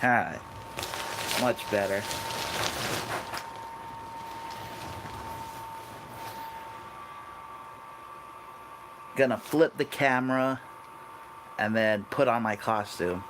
Alright, much better. Gonna flip the camera and then put on my costume.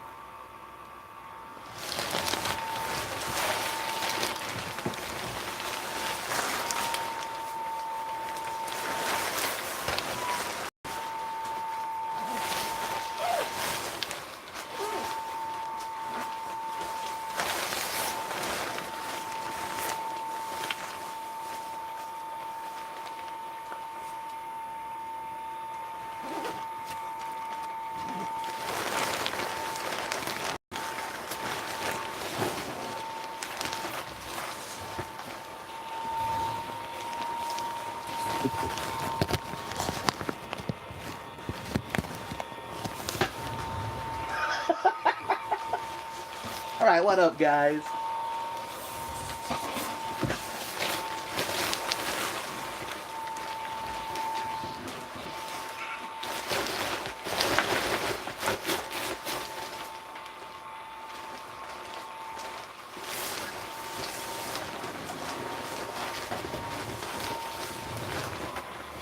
Alright, what up, guys?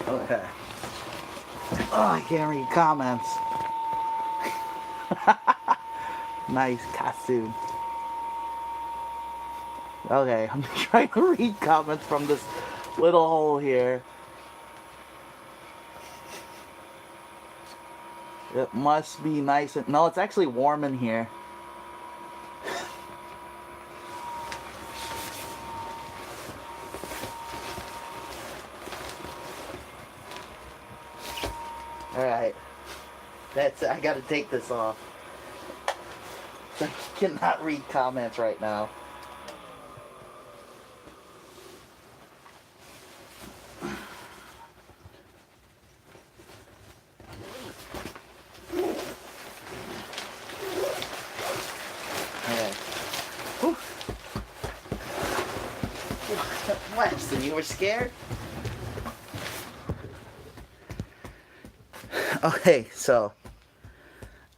Okay. Oh, I can't read comments. Nice costume. Okay, I'm trying to read comments from this little hole here. It must be nice and... No, it's actually warm in here. Alright. That's... I gotta take this off. I cannot read comments right now. Weston, you were scared? Okay, so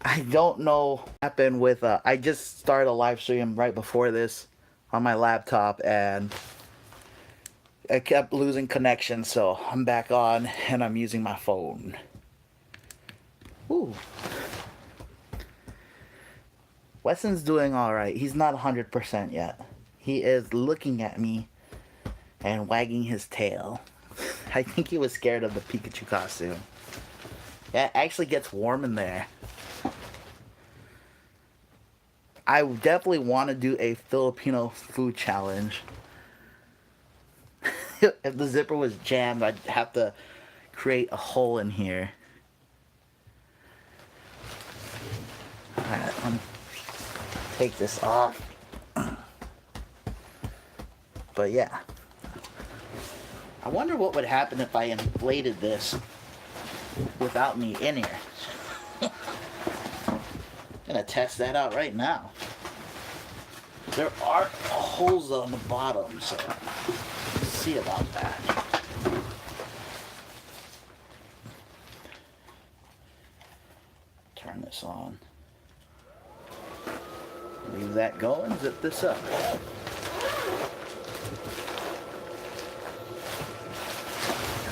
I don't know what happened with I just started a live stream right before this on my laptop and I kept losing connection, so I'm back on and I'm using my phone. Ooh. Weston's doing alright. He's not 100% yet. He is looking at me and wagging his tail. I think he was scared of the Pikachu costume. Yeah, it actually gets warm in there. I definitely want to do a Filipino food challenge. If the zipper was jammed, I'd have to create a hole in here. Alright, let me take this off. But yeah. I wonder what would happen if I inflated this without me in here. I'm gonna test that out right now. There are holes on the bottom, so let's see about that. Turn this on. Leave that going, zip this up.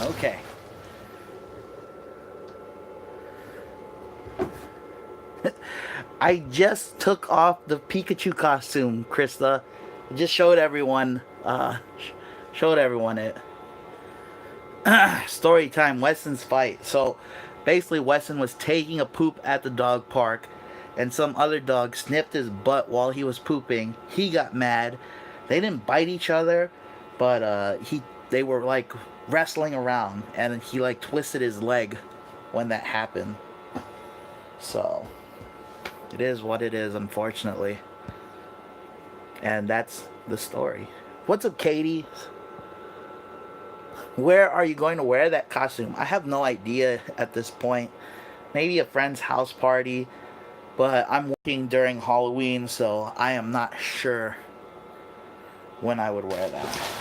Okay. I just took off the Pikachu costume, Krista. I just showed everyone it. Story time, Weston's fight. So basically Weston was taking a poop at the dog park and some other dog sniffed his butt while he was pooping. He got mad. They didn't bite each other, but they were like wrestling around and he like twisted his leg when that happened. So it is what it is, unfortunately. And that's the story. What's up, Katie? Where are you going to wear that costume? I have no idea at this point. Maybe a friend's house party. But I'm working during Halloween, so I am not sure when I would wear that.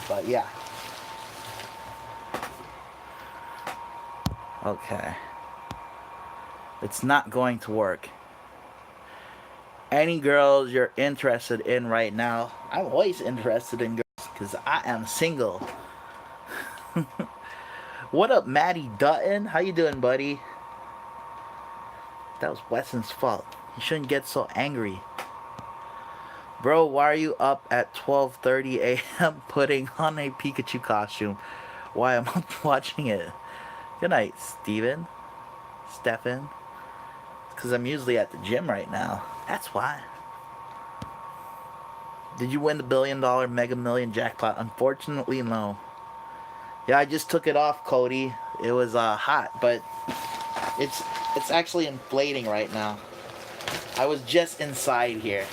But yeah. Okay. It's not going to work. Any girls you're interested in right now, I'm always interested in girls because I am single. What up, Maddie Dutton? How you doing, buddy? That was Weston's fault. You shouldn't get so angry. Bro, why are you up at 12:30 a.m. putting on a Pikachu costume? Why am I watching it? Good night, Steven. Stefan. Because I'm usually at the gym right now. That's why. Did you win the $1 billion Mega Million jackpot? Unfortunately, no. Yeah, I just took it off, Cody. It was hot, but it's actually inflating right now. I was just inside here.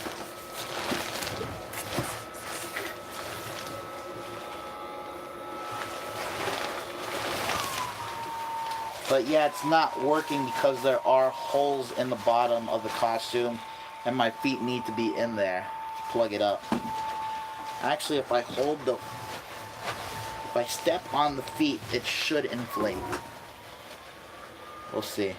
But yeah, it's not working because there are holes in the bottom of the costume and my feet need to be in there to plug it up. Actually, if I step on the feet, it should inflate. We'll see.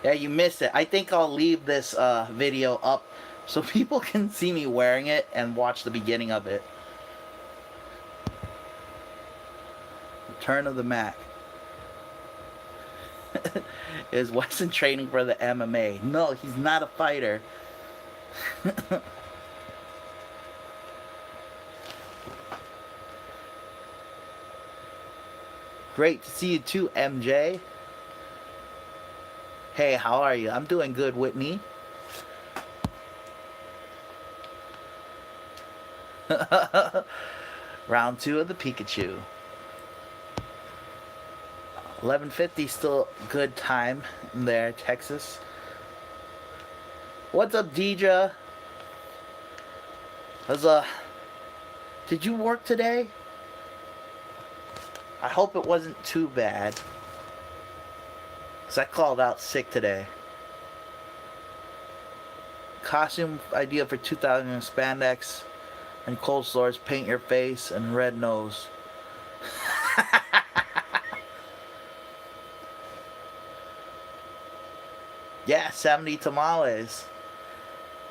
Yeah, you missed it. I think I'll leave this video up so people can see me wearing it and watch the beginning of it. Return of the Mac. Is Weston training for the MMA? No, he's not a fighter. Great to see you too, MJ. Hey, how are you? I'm doing good, Whitney. Round 2 of the Pikachu. 11:50, still good time there, Texas. What's up, Deidre? Did you work today? I hope it wasn't too bad. Because I called out sick today. Costume idea for 2000 spandex and cold sores, paint your face and red nose. Yeah, 70 tamales.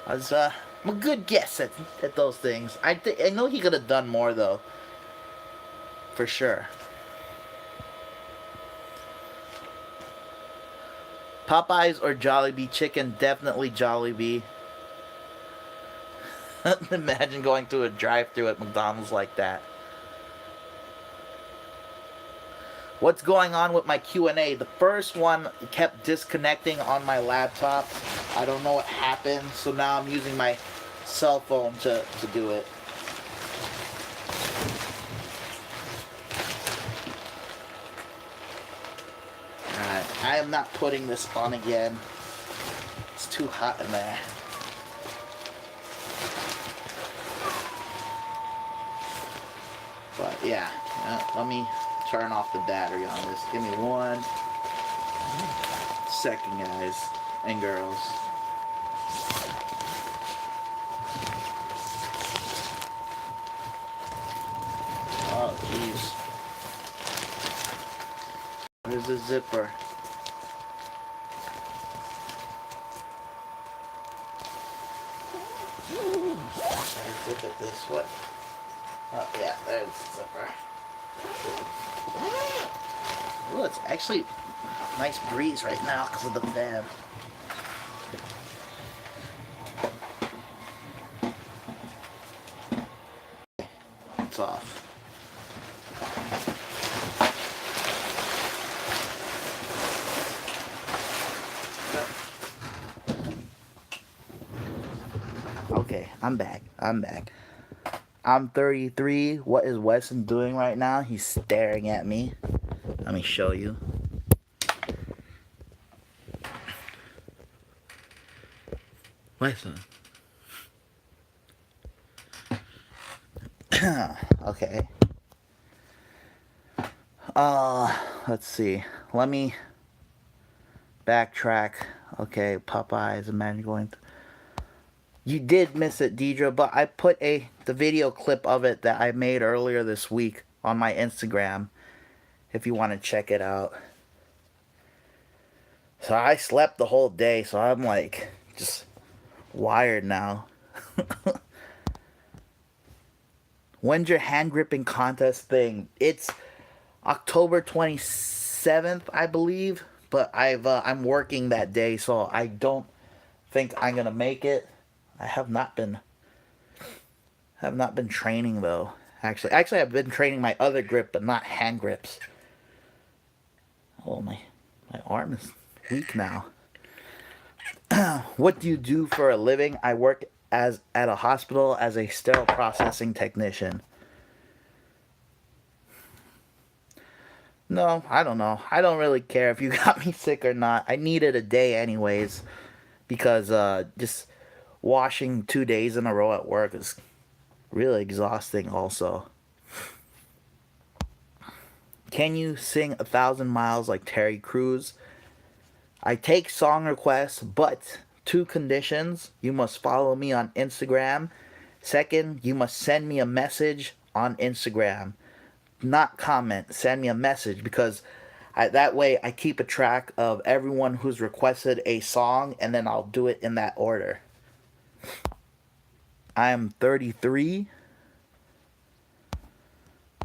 I'm a good guess at those things. I know he could have done more though. For sure. Popeyes or Jollibee chicken? Definitely Jollibee. Imagine going through a drive-thru at McDonald's like that. What's going on with my Q&A? The first one kept disconnecting on my laptop. I don't know what happened, so now I'm using my cell phone to do it. Alright, I am not putting this on again. It's too hot in there. But yeah, let me turn off the battery on this. Give me 1 second, guys and girls. Oh, jeez. Where's the zipper? Zip it this way. Oh, yeah, there's the zipper. Ooh, it's actually a nice breeze right now because of the fan. It's off. Okay, I'm back. I'm 33. What is Weston doing right now? He's staring at me. Let me show you. Weston. Okay. Let's see. Let me backtrack. Okay, Popeyes. Imagine going. You did miss it, Deidre, but I put the video clip of it that I made earlier this week on my Instagram if you want to check it out. So I slept the whole day, so I'm like just wired now. When's your hand gripping contest thing? It's October 27th, I believe, but I'm working that day, so I don't think I'm gonna make it. I have not been training though. Actually, I've been training my other grip, but not hand grips. Oh, my arm is weak now. What do you do for a living? I work as at a hospital as a sterile processing technician. No, I don't know. I don't really care if you got me sick or not. I needed a day anyways because just washing 2 days in a row at work is really exhausting also. Can you sing 1,000 miles like Terry Crews? I take song requests, but two conditions. You must follow me on Instagram. Second, you must send me a message on Instagram. Not comment, send me a message because that way I keep a track of everyone who's requested a song and then I'll do it in that order. I am 33.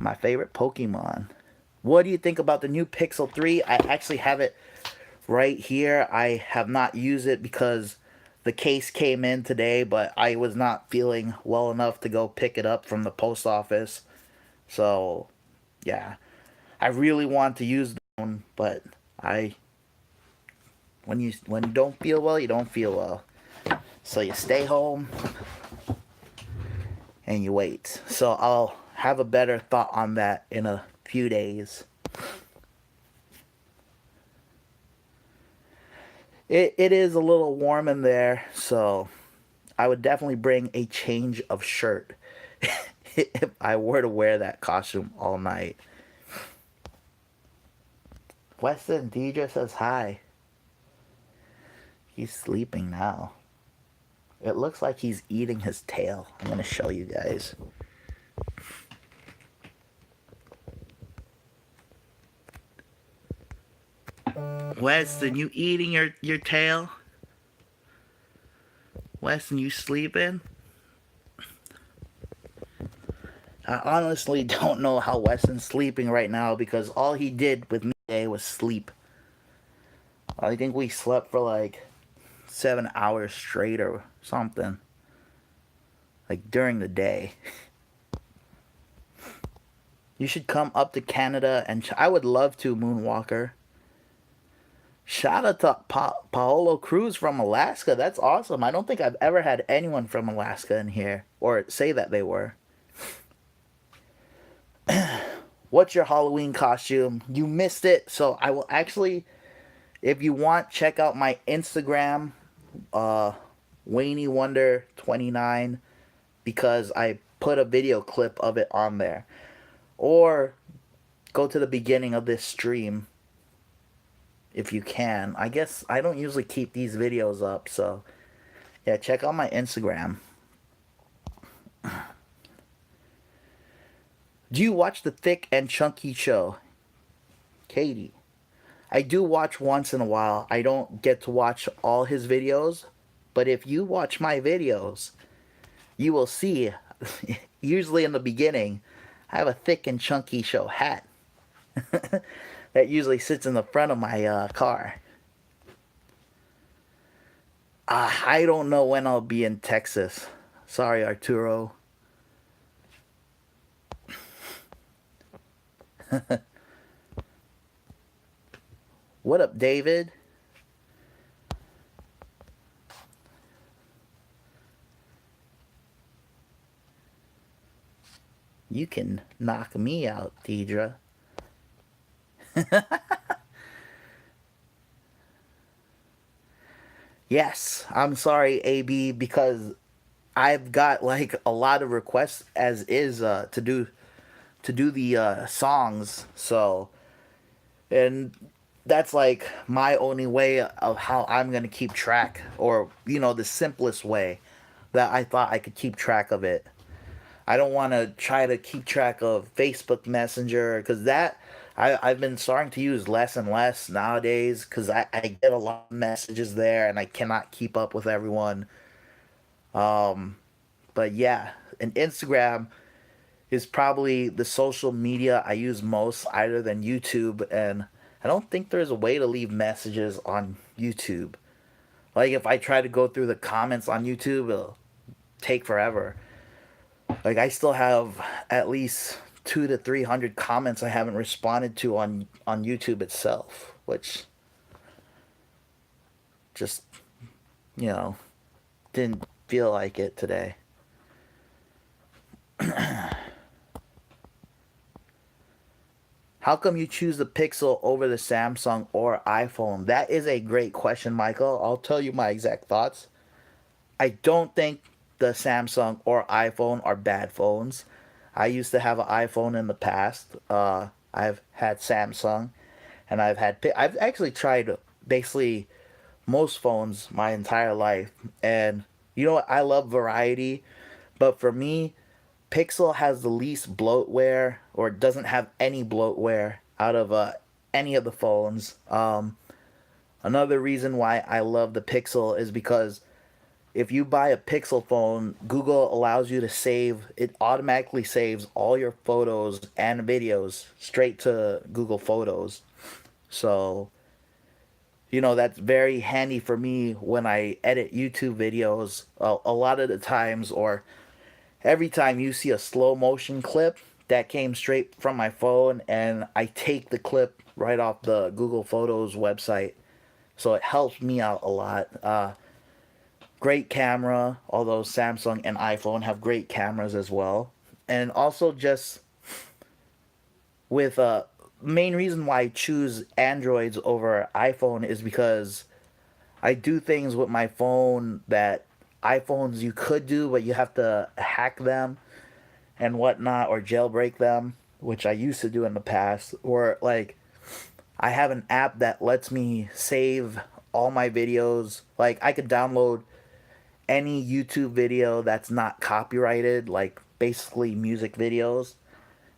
My favorite Pokemon. What do you think about the new Pixel 3? I actually have it right here. I have not used it because the case came in today, but I was not feeling well enough to go pick it up from the post office. So, yeah. I really want to use the phone, but when you don't feel well, you don't feel well. So you stay home and you wait. So I'll have a better thought on that in a few days. It is a little warm in there, so I would definitely bring a change of shirt if I were to wear that costume all night. Weston Deidre says hi. He's sleeping now. It looks like he's eating his tail. I'm going to show you guys. Weston, you eating your tail? Weston, you sleeping? I honestly don't know how Weston's sleeping right now because all he did with me today was sleep. I think we slept for like 7 hours straight or something. Like during the day. You should come up to Canada and I would love to, Moonwalker. Shout out to Paolo Cruz from Alaska. That's awesome. I don't think I've ever had anyone from Alaska in here or say that they were. What's your Halloween costume? You missed it, so I will actually, if you want, check out my Instagram, Wayne Wonder 29, because I put a video clip of it on there. Or go to the beginning of this stream if you can. I guess I don't usually keep these videos up, so yeah, check out my Instagram. Do you watch the Thick and Chunky show? Katie. I do watch once in a while. I don't get to watch all his videos, but if you watch my videos, you will see, usually in the beginning, I have a Thick and Chunky show hat that usually sits in the front of my car. I don't know when I'll be in Texas. Sorry, Arturo. What up, David? You can knock me out, Deidre. Yes, I'm sorry, AB, because I've got like a lot of requests as is to do the songs. So, and that's like my only way of how I'm gonna keep track, or the simplest way that I thought I could keep track of it. I don't want to try to keep track of Facebook Messenger because I've been starting to use less and less nowadays because I get a lot of messages there and I cannot keep up with everyone. Um, but yeah, and Instagram is probably the social media I use most, other than YouTube. And I don't think there's a way to leave messages on YouTube. Like if I try to go through the comments on YouTube, it'll take forever. Like I still have at least 200 to 300 comments I haven't responded to on YouTube itself, which just you know didn't feel like it today. How come you choose the Pixel over the Samsung or iPhone? That is a great question, Michael. I'll tell you my exact thoughts. I don't think the Samsung or iPhone are bad phones. I used to have an iPhone in the past. I've had Samsung, and I've actually tried basically most phones my entire life. And you know what? I love variety, but for me, Pixel has the least bloatware, or doesn't have any bloatware out of any of the phones. Another reason why I love the Pixel is because if you buy a Pixel phone, Google allows you to save, it automatically saves all your photos and videos straight to Google Photos. So, that's very handy for me when I edit YouTube videos. A lot of the times, or every time you see a slow motion clip that came straight from my phone, and I take the clip right off the Google Photos website. So it helps me out a lot. Great camera, although Samsung and iPhone have great cameras as well. And also, just with main reason why I choose Androids over iPhone is because I do things with my phone that iPhones you could do, but you have to hack them and whatnot, or jailbreak them, which I used to do in the past. Or like I have an app that lets me save all my videos. Like I could download any YouTube video that's not copyrighted, like basically music videos,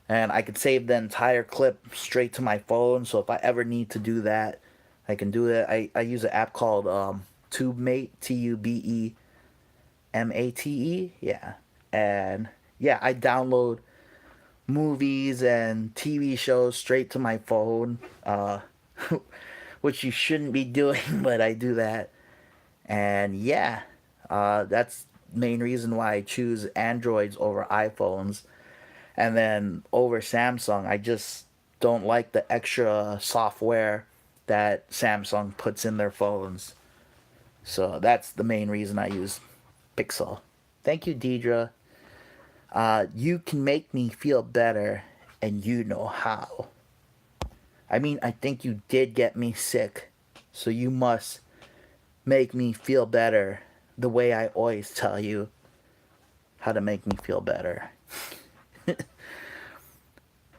and I could save the entire clip straight to my phone. So if I ever need to do that, I can do it. I use an app called TubeMate, TubeMate. Yeah. And yeah, I download movies and TV shows straight to my phone, which you shouldn't be doing, but I do that. And yeah, that's main reason why I choose Androids over iPhones. And then over Samsung, I just don't like the extra software that Samsung puts in their phones. So that's the main reason I use Pixel. Thank you, Deidre. You can make me feel better, and you know how. I mean, I think you did get me sick, so you must make me feel better the way I always tell you how to make me feel better.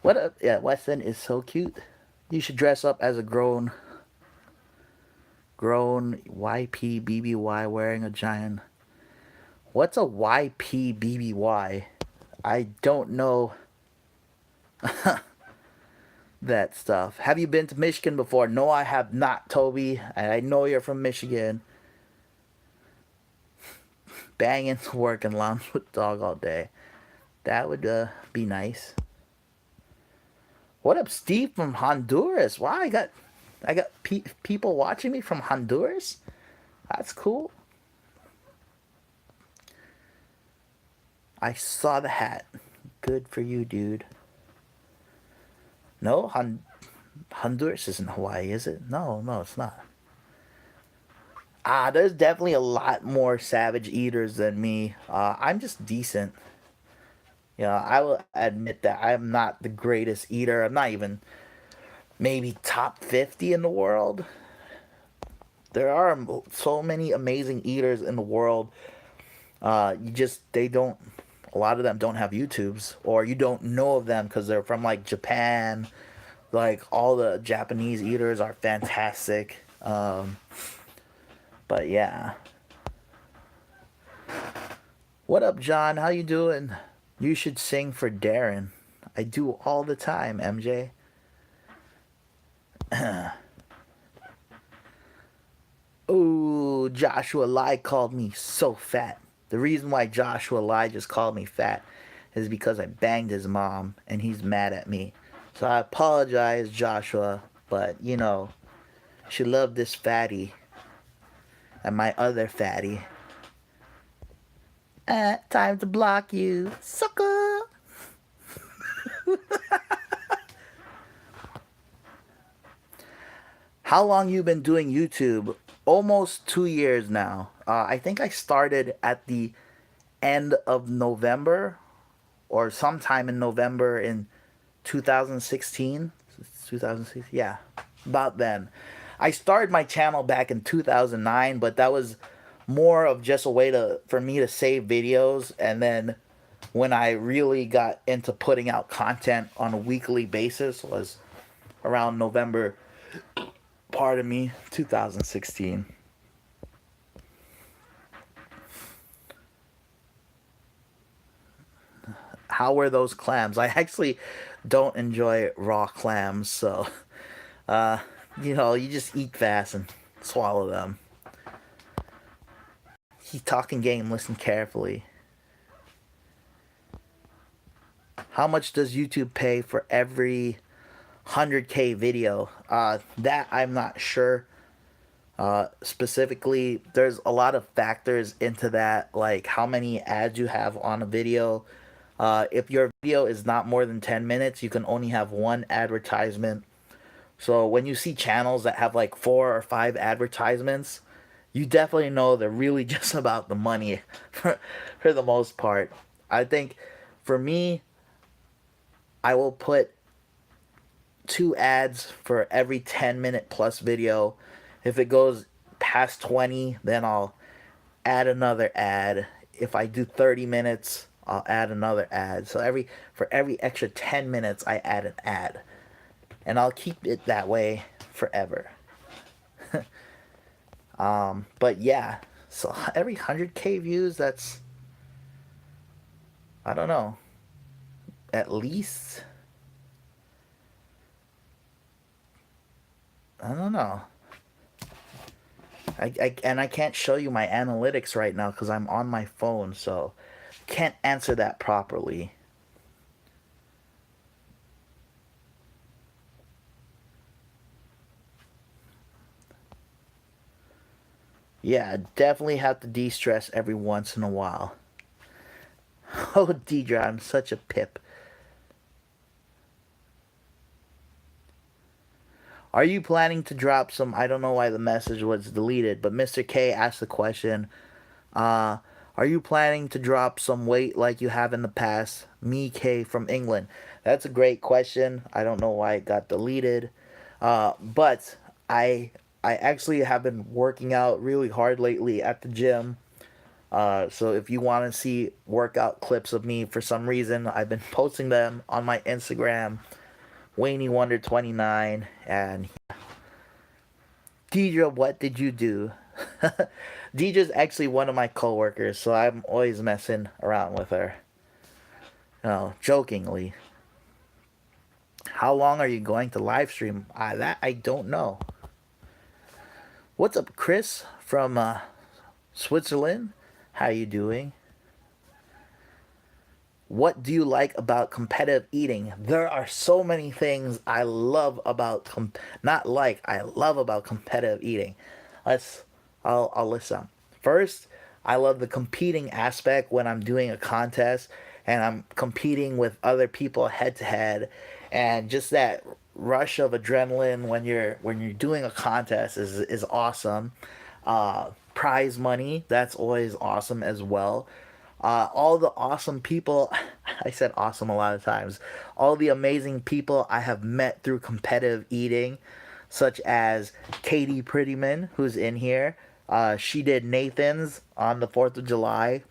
What up? Yeah, Weston is so cute. You should dress up as a grown YPBBY wearing a giant. What's a YPBBY? I don't know that stuff. Have you been to Michigan before? No, I have not, Toby. And I know you're from Michigan. Banging to work and lounge with dog all day. That would be nice. What up, Steve from Honduras? Wow, I got people watching me from Honduras. That's cool. I saw the hat. Good for you, dude. No, Honduras isn't Hawaii, is it? No, no, it's not. There's definitely a lot more savage eaters than me. I'm just decent. I will admit that I'm not the greatest eater. I'm not even maybe top 50 in the world. There are so many amazing eaters in the world. They don't, a lot of them don't have YouTubes, or you don't know of them because they're from like Japan. Like all the Japanese eaters are fantastic. But yeah. What up, John? How you doing? You should sing for Darren. I do all the time, MJ. Oh, Joshua Lai called me so fat. The reason why Joshua Lai just called me fat is because I banged his mom and he's mad at me. So I apologize, Joshua, but you know, she loved this fatty and my other fatty. Time to block you, sucker. How long you been doing YouTube? Almost 2 years now. I think I started at the end of November or sometime in November in 2016. 2016, yeah, about then. I started my channel back in 2009, but that was more of just a way to for me to save videos. And then when I really got into putting out content on a weekly basis was around November, pardon me, 2016. How were those clams? I actually don't enjoy raw clams, so uh, you just eat fast and swallow them. He's talking game, listen carefully. How much does YouTube pay for every 100K video? That I'm not sure. Specifically, there's a lot of factors into that, like how many ads you have on a video. If your video is not more than 10 minutes, you can only have one advertisement. So when you see channels that have like 4 or 5 advertisements, you definitely know they're really just about the money for the most part. I think for me, I will put 2 ads for every 10-minute plus video. If it goes past 20, then I'll add another ad. If I do 30 minutes, I'll add another ad. So for every extra 10 minutes, I add an ad. And I'll keep it that way forever. But yeah, so every 100K views, that's, I don't know, at least, I don't know. And I can't show you my analytics right now because I'm on my phone, so can't answer that properly. Yeah, definitely have to de-stress every once in a while. Oh, Deidre, I'm such a pip. Are you planning to drop some? I don't know why the message was deleted, but Mr. K asked the question. Uh, are you planning to drop some weight like you have in the past? Me K from England. That's a great question. I don't know why it got deleted. But I actually have been working out really hard lately at the gym. So if you want to see workout clips of me for some reason, I've been posting them on my Instagram, Wayne Wonder 29, and Deidre, what did you do? Deidre's actually one of my coworkers, so I'm always messing around with her. Jokingly. How long are you going to live stream? That I don't know. What's up, Chris from Switzerland? How you doing? What do you like about competitive eating? There are so many things I love about I love about competitive eating. I'll list them. First, I love the competing aspect when I'm doing a contest and I'm competing with other people head to head, and just that rush of adrenaline when you're doing a contest is awesome. Prize money, that's always awesome as well. All the awesome people, I said awesome a lot of times, all the amazing people I have met through competitive eating, such as Katie Prettyman, who's in here. She did Nathan's on the 4th of July.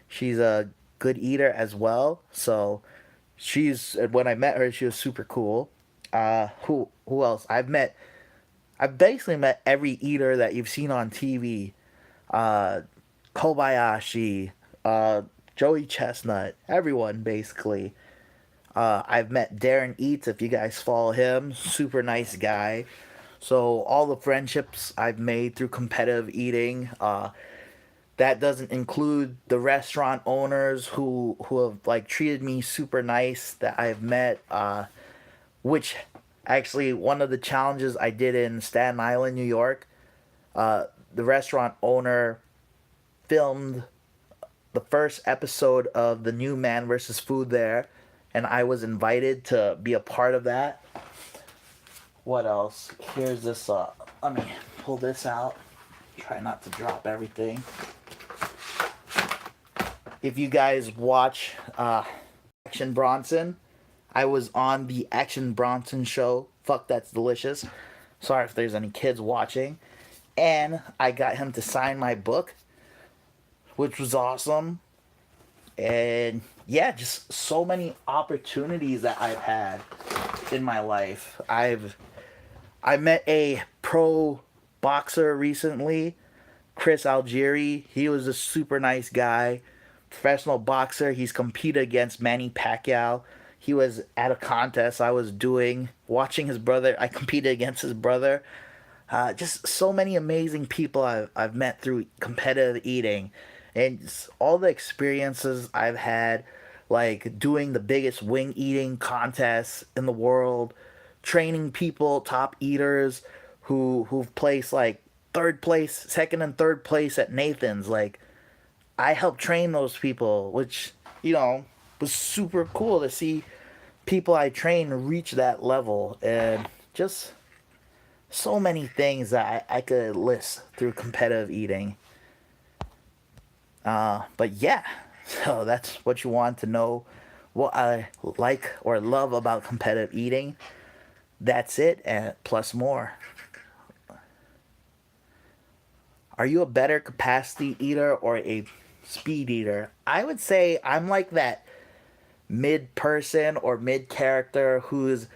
She's a good eater as well. So when I met her, she was super cool. Who else? I've basically met every eater that you've seen on TV. Kobayashi, Joey Chestnut, everyone basically. I've met Darren Eats, if you guys follow him, super nice guy. So all the friendships I've made through competitive eating, that doesn't include the restaurant owners who have like treated me super nice that I've met. Which actually one of the challenges I did in Staten Island, New York, the restaurant owner filmed the first episode of the new Man versus Food there, and I was invited to be a part of that. What else? Here's this. Let me pull this out. Try not to drop everything. If you guys watch Action Bronson, I was on the Action Bronson show. Fuck, that's delicious. Sorry if there's any kids watching. And I got him to sign my book, which was awesome. And yeah, just so many opportunities that I've had in my life. I met a pro boxer recently, Chris Algieri. He was a super nice guy, professional boxer. He's competed against Manny Pacquiao. He was at a contest I was doing, watching his brother. I competed against his brother. Just so many amazing people I've met through competitive eating, and all the experiences I've had, like doing the biggest wing eating contests in the world, training people, top eaters who've placed like third place, second and third place at Nathan's. Like I helped train those people, which was super cool to see people I train reach that level, and just so many things that I could list through competitive eating. But yeah, so that's what you want to know. What I like or love about competitive eating. That's it, and plus more. Are you a better capacity eater or a speed eater? I would say I'm like that mid person or mid character who's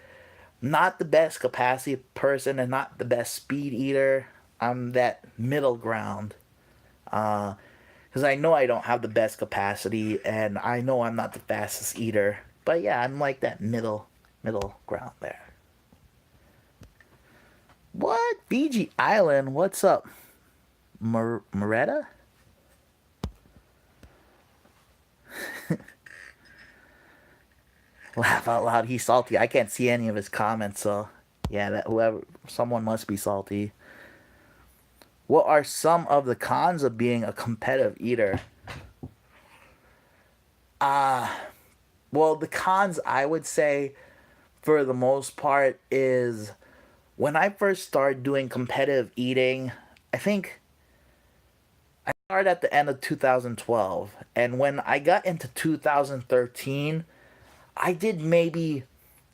not the best capacity person and not the best speed eater. I'm that middle ground. Because I know I don't have the best capacity, and I know I'm not the fastest eater. But yeah, I'm like that middle ground there. What? Fiji Island? What's up, Moretta? Laugh out loud. He's salty. I can't see any of his comments, so yeah, that whoever someone must be salty. What are some of the cons of being a competitive eater? Well, the cons I would say for the most part is when I first started doing competitive eating, I think I started at the end of 2012. And when I got into 2013, I did maybe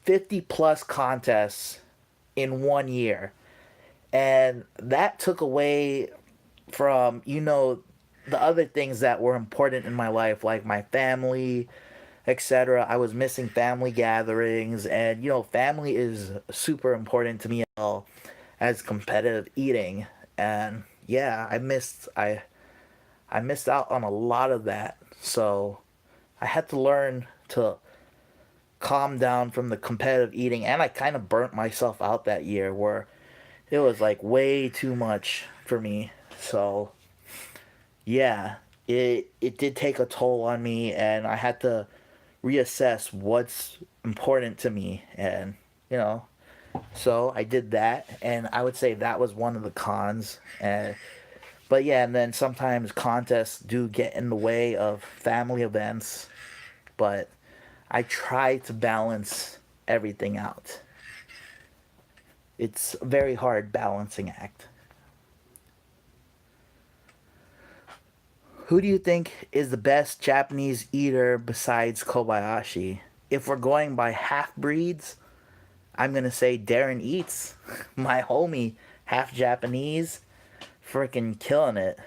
50 plus contests in 1 year. And that took away from, the other things that were important in my life, like my family, etc. I was missing family gatherings, and family is super important to me as competitive eating. And yeah, I missed out on a lot of that. So I had to learn to calm down from the competitive eating, and I kind of burnt myself out that year where it was like way too much for me. So yeah, it did take a toll on me, and I had to reassess what's important to me, and you know so I did that, and I would say that was one of the cons. And but yeah, and then sometimes contests do get in the way of family events, but I try to balance everything out. It's a very hard balancing act. Who do you think is the best Japanese eater besides Kobayashi? If we're going by half breeds, I'm gonna say Darren Eats, my homie, half Japanese, freaking killing it.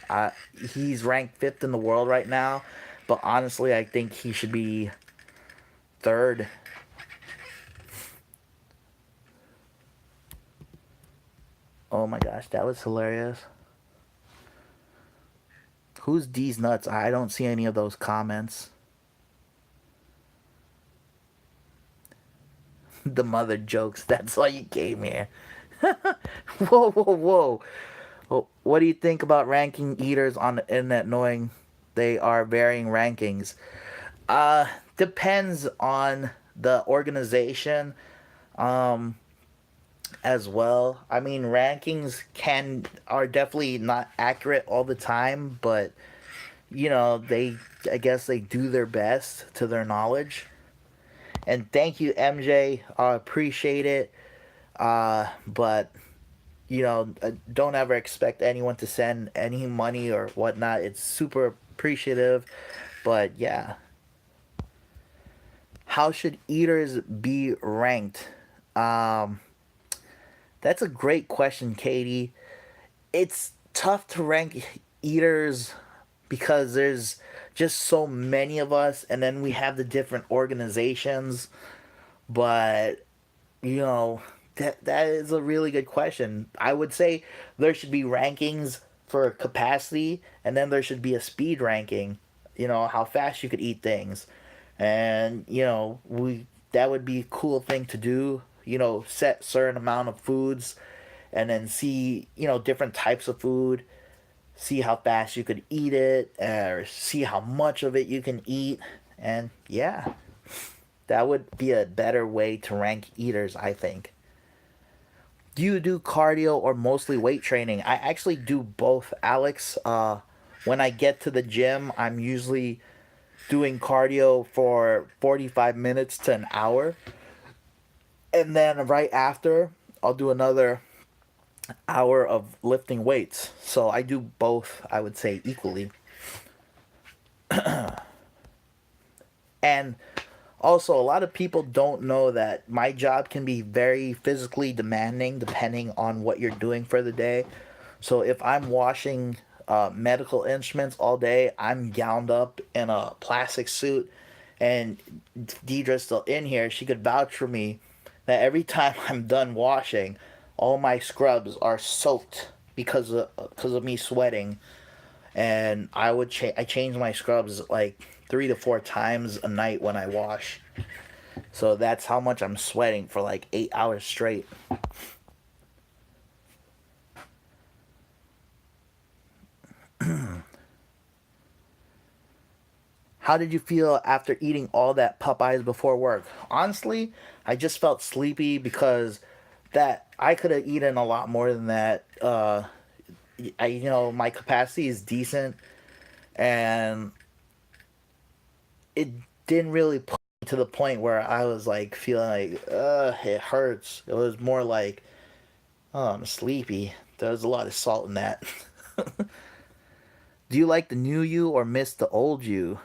Uh, he's ranked fifth in the world right now, but honestly, I think he should be third. Oh my gosh, that was hilarious. Who's D's nuts? I don't see any of those comments. The mother jokes. That's why you came here. Whoa, whoa, whoa. Well, what do you think about ranking eaters on the internet knowing they are varying rankings? Depends on the organization um as well. I mean, rankings can are definitely not accurate all the time, but they, I guess they do their best to their knowledge. And thank you, MJ. Appreciate it. But don't ever expect anyone to send any money or whatnot. It's super appreciative. But yeah, how should eaters be ranked? Um, that's a great question, Katie. It's tough to rank eaters because there's just so many of us, and then we have the different organizations. But you know, that is a really good question. I would say there should be rankings for capacity, and then there should be a speed ranking. How fast you could eat things, and we that would be a cool thing to do. Set certain amount of foods, and then see different types of food. See how fast you could eat it, or see how much of it you can eat, and yeah, that would be a better way to rank eaters, I think. Do you do cardio or mostly weight training? I actually do both, Alex. When I get to the gym, I'm usually doing cardio for 45 minutes to an hour. And then right after, I'll do another hour of lifting weights. So I do both, I would say, equally. And also, a lot of people don't know that my job can be very physically demanding depending on what you're doing for the day. So if I'm washing medical instruments all day, I'm gowned up in a plastic suit, and Deidre's still in here. She could vouch for me that every time I'm done washing, all my scrubs are soaked because of me sweating, and I change my scrubs like 3 to 4 times a night when I wash. So that's how much I'm sweating for like 8 hours straight. How did you feel after eating all that Popeyes before work? Honestly, I just felt sleepy because that I could have eaten a lot more than that. My capacity is decent, and it didn't really put me to the point where I was like feeling like, it hurts. It was more like, oh, I'm sleepy. There was a lot of salt in that. Do you like the new you or miss the old you?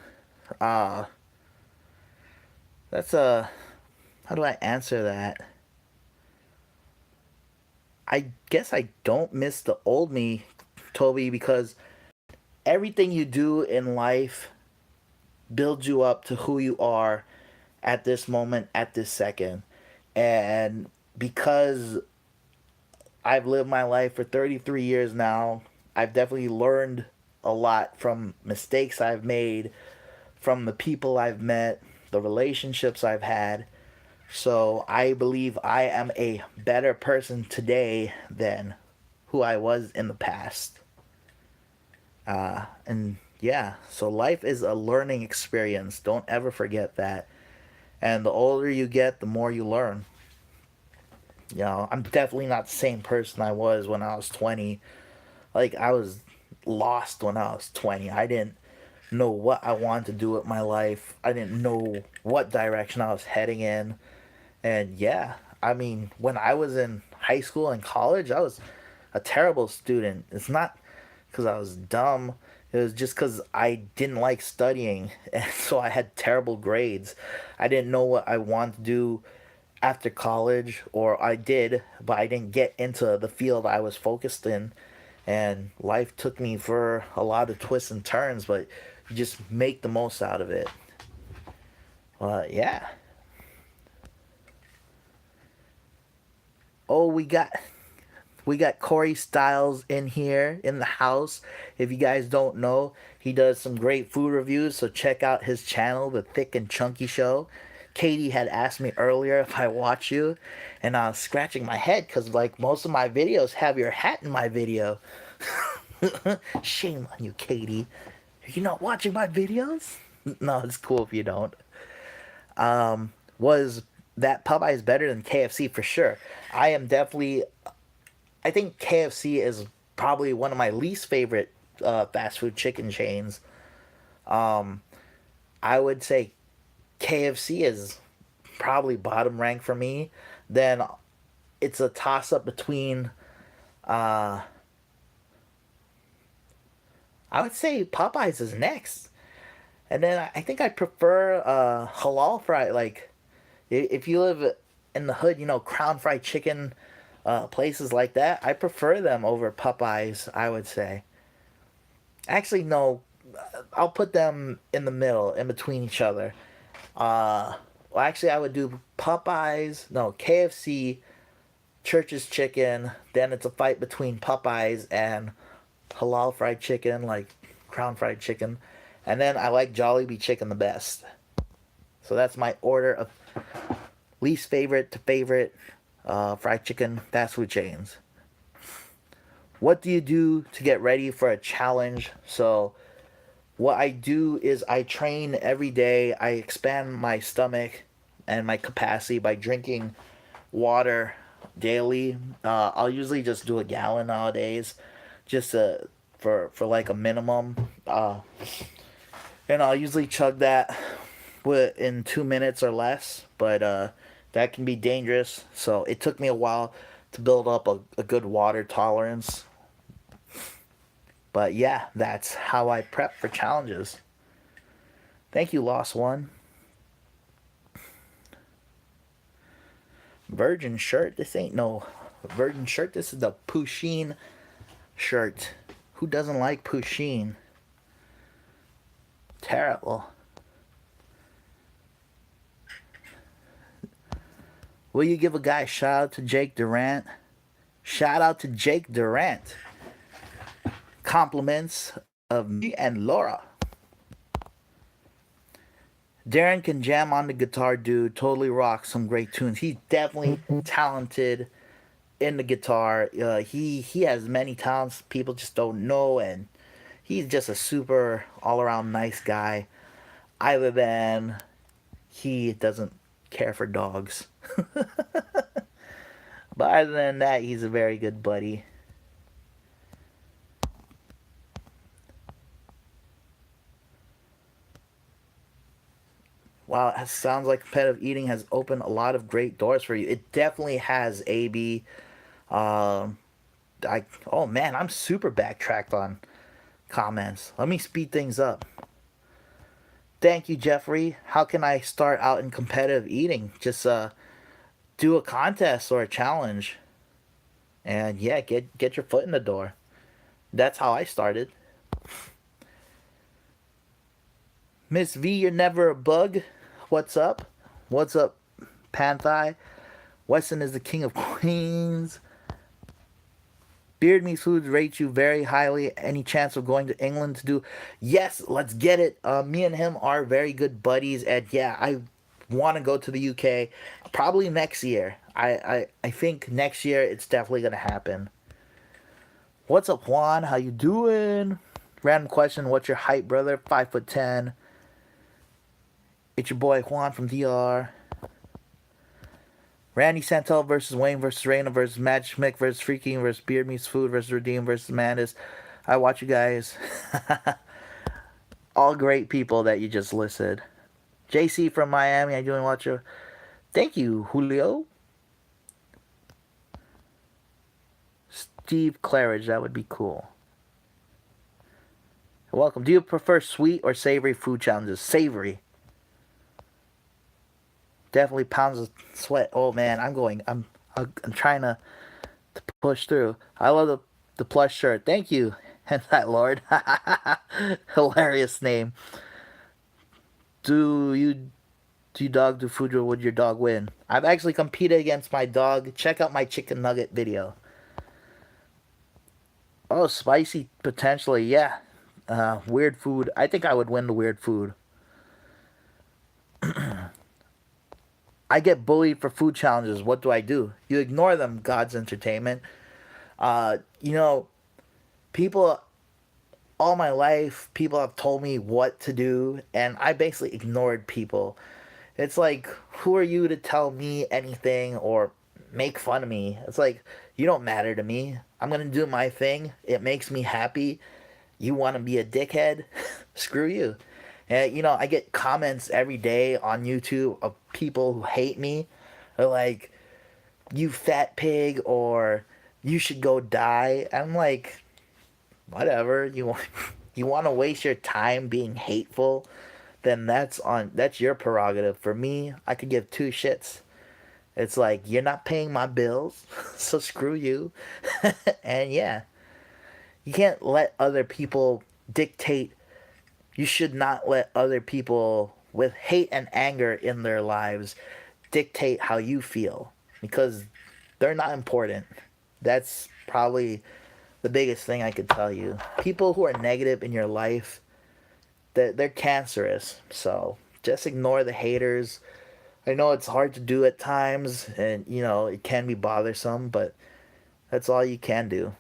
Uh, that's a. How do I answer that? I guess I don't miss the old me, Toby, because everything you do in life builds you up to who you are at this moment, at this second. And because I've lived my life for 33 years now, I've definitely learned a lot from mistakes I've made, from the people I've met, the relationships I've had. So I believe I am a better person today than who I was in the past. And yeah, so life is a learning experience. Don't ever forget that. And the older you get, the more you learn. I'm definitely not the same person I was when I was 20. Like, I was lost when I was 20. I didn't know what I wanted to do with my life. I didn't know what direction I was heading in. And yeah, I mean, when I was in high school and college, I was a terrible student. It's not because I was dumb. It was just because I didn't like studying, and so I had terrible grades. I didn't know what I wanted to do after college, or I did, but I didn't get into the field I was focused in. And life took me for a lot of twists and turns, but you just make the most out of it. Yeah. Oh, we got We got Corey Styles in here in the house. If you guys don't know, he does some great food reviews, so check out his channel, The Thick and Chunky Show. Katie had asked me earlier if I watch you, and I was scratching my head because like most of my videos have your hat in my video. Shame on you, Katie. Are you not watching my videos? No, it's cool if you don't. Was that Popeyes better than KFC for sure? I am definitely. I think KFC is probably one of my least favorite fast food chicken chains. I would say KFC is probably bottom rank for me. Then it's a toss up between. Uh, I would say Popeyes is next, and then I think I prefer halal fry. Like if you live in the hood, you know, Crown Fried Chicken, places like that. I prefer them over Popeyes. I would say. Actually, no, I'll put them in the middle, in between each other. Well, actually, I would do Popeyes. No, KFC, Church's Chicken. Then it's a fight between Popeyes and halal fried chicken, like Crown Fried Chicken. And then I like Jollibee Chicken the best. So that's my order of least favorite to favorite fried chicken fast food chains. What do you do to get ready for a challenge? So, what I do is I train every day. I expand my stomach and my capacity by drinking water daily. I'll usually just do a gallon nowadays, just for like a minimum. And I'll usually chug that in 2 minutes or less. But that can be dangerous. So it took me a while to build up a good water tolerance. But yeah, that's how I prep for challenges. Thank you, Lost One. Virgin shirt. This ain't no Virgin shirt. This is the Pusheen shirt. Who doesn't like Pusheen? Terrible. Will you give a guy a shout out to Jake Durant? Shout out to Jake Durant. Compliments of me and Laura. Darren can jam on the guitar, dude. Totally rocks some great tunes. He's definitely talented in the guitar. He has many talents people just don't know, and he's just a super all around nice guy. Other than he doesn't care for dogs. But other than that, he's a very good buddy. Wow, it sounds like competitive eating has opened a lot of great doors for you. It definitely has, AB. Um, oh man, I'm super backtracked on comments. Let me speed things up. Thank you, Jeffrey. How can I start out in competitive eating? Just do a contest or a challenge, and yeah, get your foot in the door. That's how I started. Miss V, you're never a bug. What's up? What's up, Panthai? Weston is the king of queens. Beard Meats Foods rates you very highly. Any chance of going to England to do? Yes, let's get it. Me and him are very good buddies, and yeah, I want to go to the UK probably next year. I think next year it's definitely gonna happen. What's up, Juan? How you doing? Random question. What's your height, brother? 5'10". It's your boy Juan from DR. Randy Santel versus Wayne versus Reina versus Magic Mick versus Freaking versus Beard Meats Food versus Redeem versus Mandis. I watch you guys. All great people that you just listed. JC from Miami, I doing watch you. Thank you, Julio. Steve Claridge, that would be cool. Welcome. Do you prefer sweet or savory food challenges? Savory. Definitely pounds of sweat. Oh man, I'm trying to push through. I love the plush shirt. Thank you, and that Lord. Hilarious name. Do you dog do food or would your dog win? I've actually competed against my dog. Check out my chicken nugget video. Oh, spicy potentially, yeah. Weird food. I think I would win the weird food. I get bullied for food challenges. What do I do? You ignore them, God's entertainment. You know, people all my life, people have told me what to do, and I basically ignored people. It's like, who are you to tell me anything or make fun of me? It's like, you don't matter to me. I'm gonna do my thing. It makes me happy. You want to be a dickhead? Screw you. And I get comments every day on YouTube of people who hate me. They're like, you fat pig, or you should go die. I'm like, whatever. You want to waste your time being hateful, then that's your prerogative. For me, I could give two shits. It's like, you're not paying my bills, so screw you. And yeah, you can't let other people dictate. You should not let other people with hate and anger in their lives dictate how you feel, because they're not important. That's probably the biggest thing I could tell you. People who are negative in your life, they're cancerous. So just ignore the haters. I know it's hard to do at times, and it can be bothersome, but that's all you can do.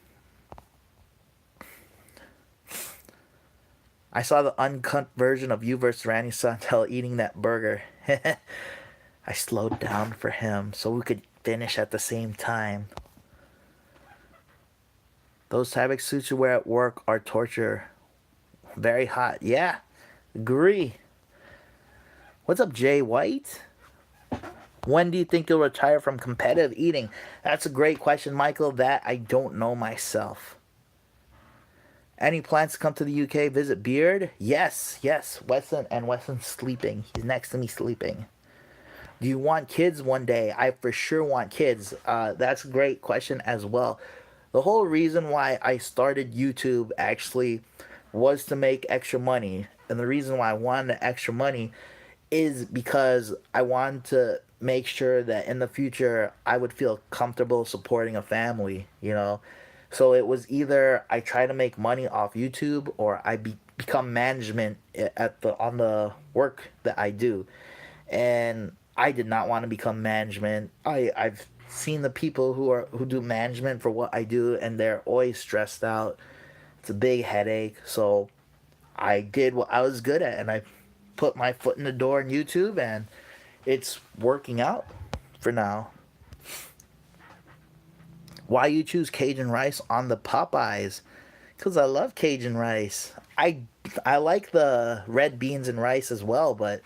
I saw the uncut version of you versus Randy Santel eating that burger. I slowed down for him so we could finish at the same time. Those fabric suits you wear at work are torture. Very hot. Yeah, agree. What's up, Jay White? When do you think you'll retire from competitive eating? That's a great question, Michael. That I don't know myself. Any plans to come to the UK, visit Beard? Yes, yes. Weston's sleeping. He's next to me sleeping. Do you want kids one day? I for sure want kids. That's a great question as well. The whole reason why I started YouTube actually was to make extra money. And the reason why I wanted the extra money is because I wanted to make sure that in the future I would feel comfortable supporting a family. So it was either I try to make money off YouTube, or become management at the on the work that I do. And I did not want to become management. I've seen the people who do management for what I do, and they're always stressed out. It's a big headache. So I did what I was good at, and I put my foot in the door in YouTube, and it's working out for now. Why you choose Cajun rice on the Popeyes? Because I love Cajun rice. I like the red beans and rice as well, but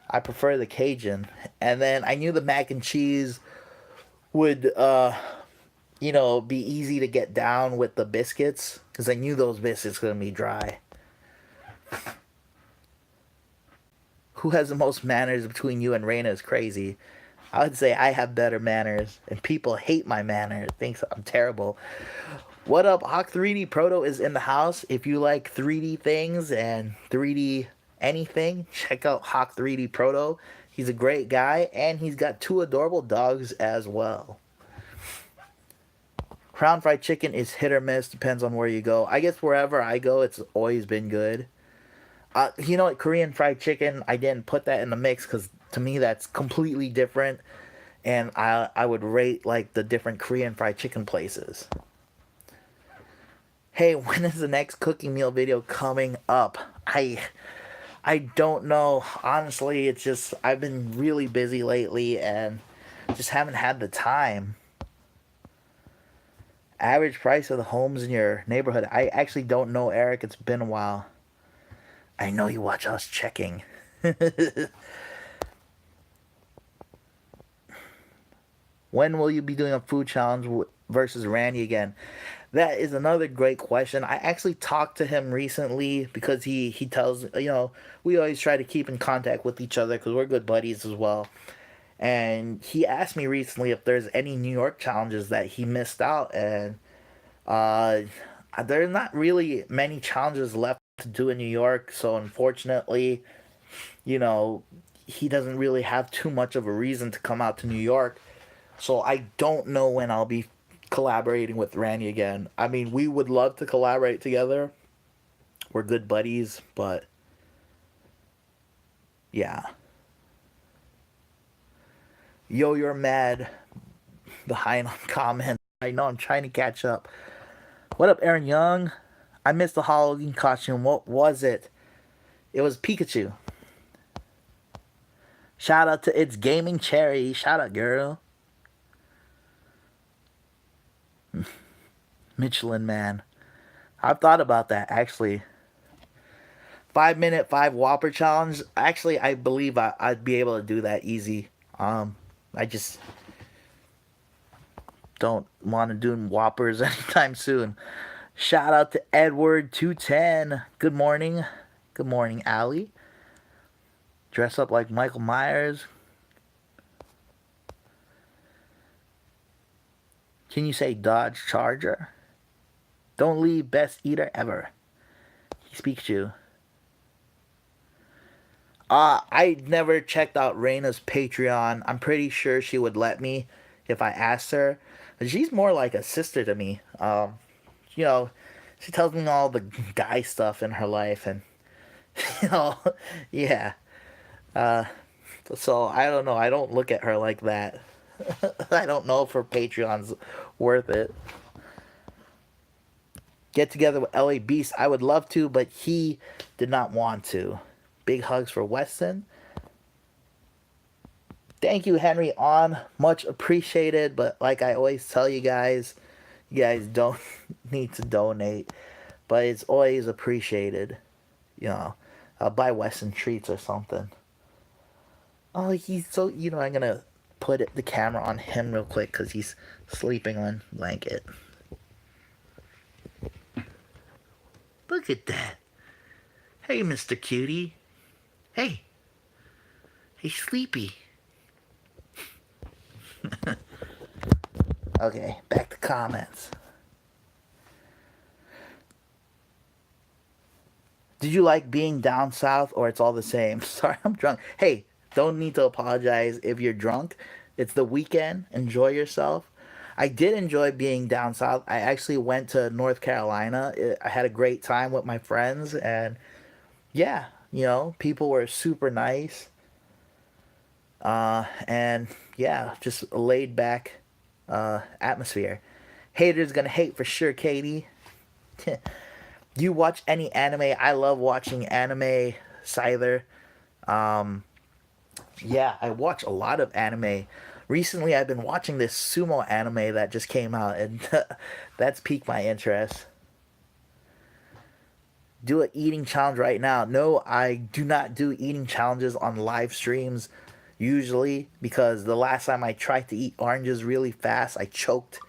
I prefer the Cajun. And then I knew the mac and cheese would be easy to get down with the biscuits, because I knew those biscuits gonna be dry. Who has the most manners between you and Reina is crazy. I would say I have better manners, and people hate my manners. Thinks I'm terrible. What up, Hawk 3D Proto is in the house. If you like 3D things and 3D anything, check out Hawk 3D Proto. He's a great guy, and he's got two adorable dogs as well. Crown fried chicken is hit or miss, depends on where you go. I guess wherever I go, it's always been good. You know what? Korean fried chicken, I didn't put that in the mix because to me that's completely different, and I would rate like the different Korean fried chicken places. Hey, when is the next cooking meal video coming up? I don't know. Honestly, it's just I've been really busy lately and just haven't had the time. Average price of the homes in your neighborhood. I actually don't know, Eric. It's been a while. I know you watch us checking. When will you be doing a food challenge versus Randy again? That is another great question. I actually talked to him recently because he tells, we always try to keep in contact with each other because we're good buddies as well. And he asked me recently if there's any New York challenges that he missed out, and uh, there's not really many challenges left to do in New York. So unfortunately, you know, he doesn't really have too much of a reason to come out to New York. So I don't know when I'll be collaborating with Randy again. I mean, we would love to collaborate together. We're good buddies, but yeah. Yo, you're mad. Behind on comments. I know I'm trying to catch up. What up, Aaron Young? I missed the Halloween costume. What was it? It was Pikachu. Shout out to It's Gaming Cherry. Shout out, girl. Michelin Man. I've thought about that, actually. 5 minute, 5 Whopper challenge. Actually, I believe I'd be able to do that easy. I just don't want to do Whoppers anytime soon. Shout out to Edward210. Good morning. Good morning, Allie. Dress up like Michael Myers. Can you say Dodge Charger? Don't leave, best eater ever. He speaks to you. I never checked out Raina's Patreon. I'm pretty sure she would let me if I asked her. She's more like a sister to me. You know, she tells me all the guy stuff in her life, and you know, yeah. So I don't know. I don't look at her like that. I don't know if her Patreon's worth it. Get together with LA Beast. I would love to, but he did not want to. Big hugs for Weston. Thank you, Henry On. Much appreciated, but like I always tell you guys don't need to donate, but it's always appreciated. You know, I'll buy Weston treats or something. Oh, he's so, I'm gonna put the camera on him real quick because he's sleeping on blanket. Look at that. Hey, Mr. Cutie. Hey. Hey, Sleepy. Okay, back to comments. Did you like being down south or it's all the same? Sorry, I'm drunk. Hey, don't need to apologize if you're drunk. It's the weekend. Enjoy yourself. I did enjoy being down south. I actually went to North Carolina. I had a great time with my friends, and yeah, people were super nice. And yeah, just a laid back atmosphere. Haters gonna hate for sure, Katie. You watch any anime? I love watching anime, Scyther. Yeah, I watch a lot of anime. Recently, I've been watching this sumo anime that just came out, and that's piqued my interest. Do an eating challenge right now. No, I do not do eating challenges on live streams usually, because the last time I tried to eat oranges really fast, I choked,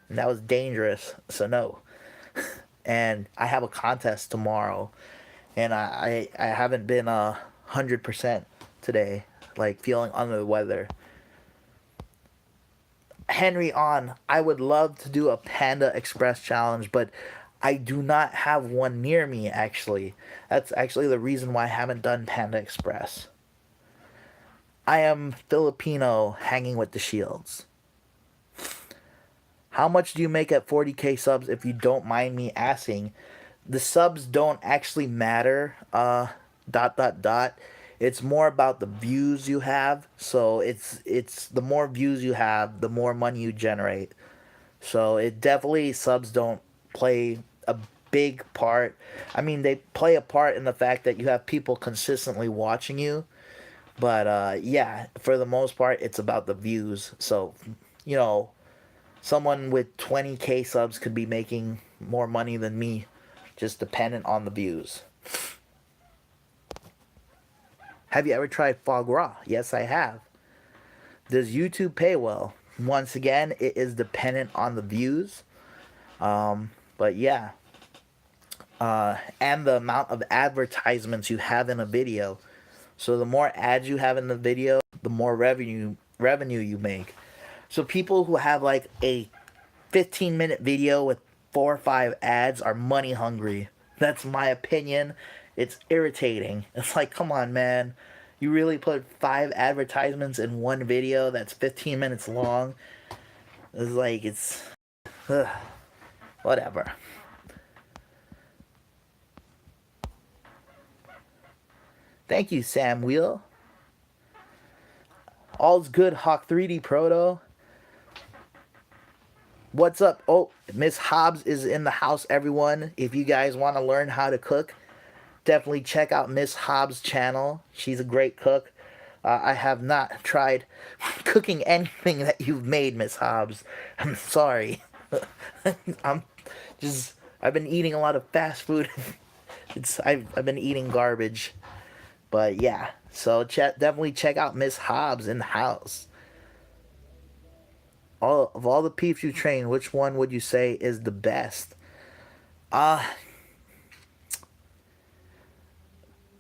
and that was dangerous. So no. And I have a contest tomorrow, and I haven't been 100% today, like feeling under the weather. Henry On, I would love to do a Panda Express challenge, but I do not have one near me, actually. That's actually the reason why I haven't done Panda Express. I am Filipino hanging with the Shields. How much do you make at 40k subs, if you don't mind me asking? The subs don't actually matter, dot dot dot. It's more about the views you have. So it's the more views you have, the more money you generate. So it definitely, subs don't play a big part. I mean, they play a part in the fact that you have people consistently watching you. But yeah, for the most part, it's about the views. So, someone with 20k subs could be making more money than me, just dependent on the views. Have you ever tried Foie Gras? Yes, I have. Does YouTube pay well? Once again, it is dependent on the views. But yeah. And the amount of advertisements you have in a video. So the more ads you have in the video, the more revenue you make. So people who have like a 15-minute video with 4 or 5 ads are money hungry. That's my opinion. It's irritating. It's like, come on, man. You really put 5 advertisements in one video that's 15 minutes long? It's like, Whatever. Thank you, Sam Wheel. All's good, Hawk 3D Proto. What's up? Oh, Miss Hobbs is in the house, everyone. If you guys want to learn how to cook, definitely check out Miss Hobbs' channel. She's a great cook. I have not tried cooking anything that you've made, Miss Hobbs. I'm sorry. I'm just I've been eating a lot of fast food. I've been eating garbage. But yeah, so definitely check out Miss Hobbs in the house. All the peeps you train, which one would you say is the best? Uh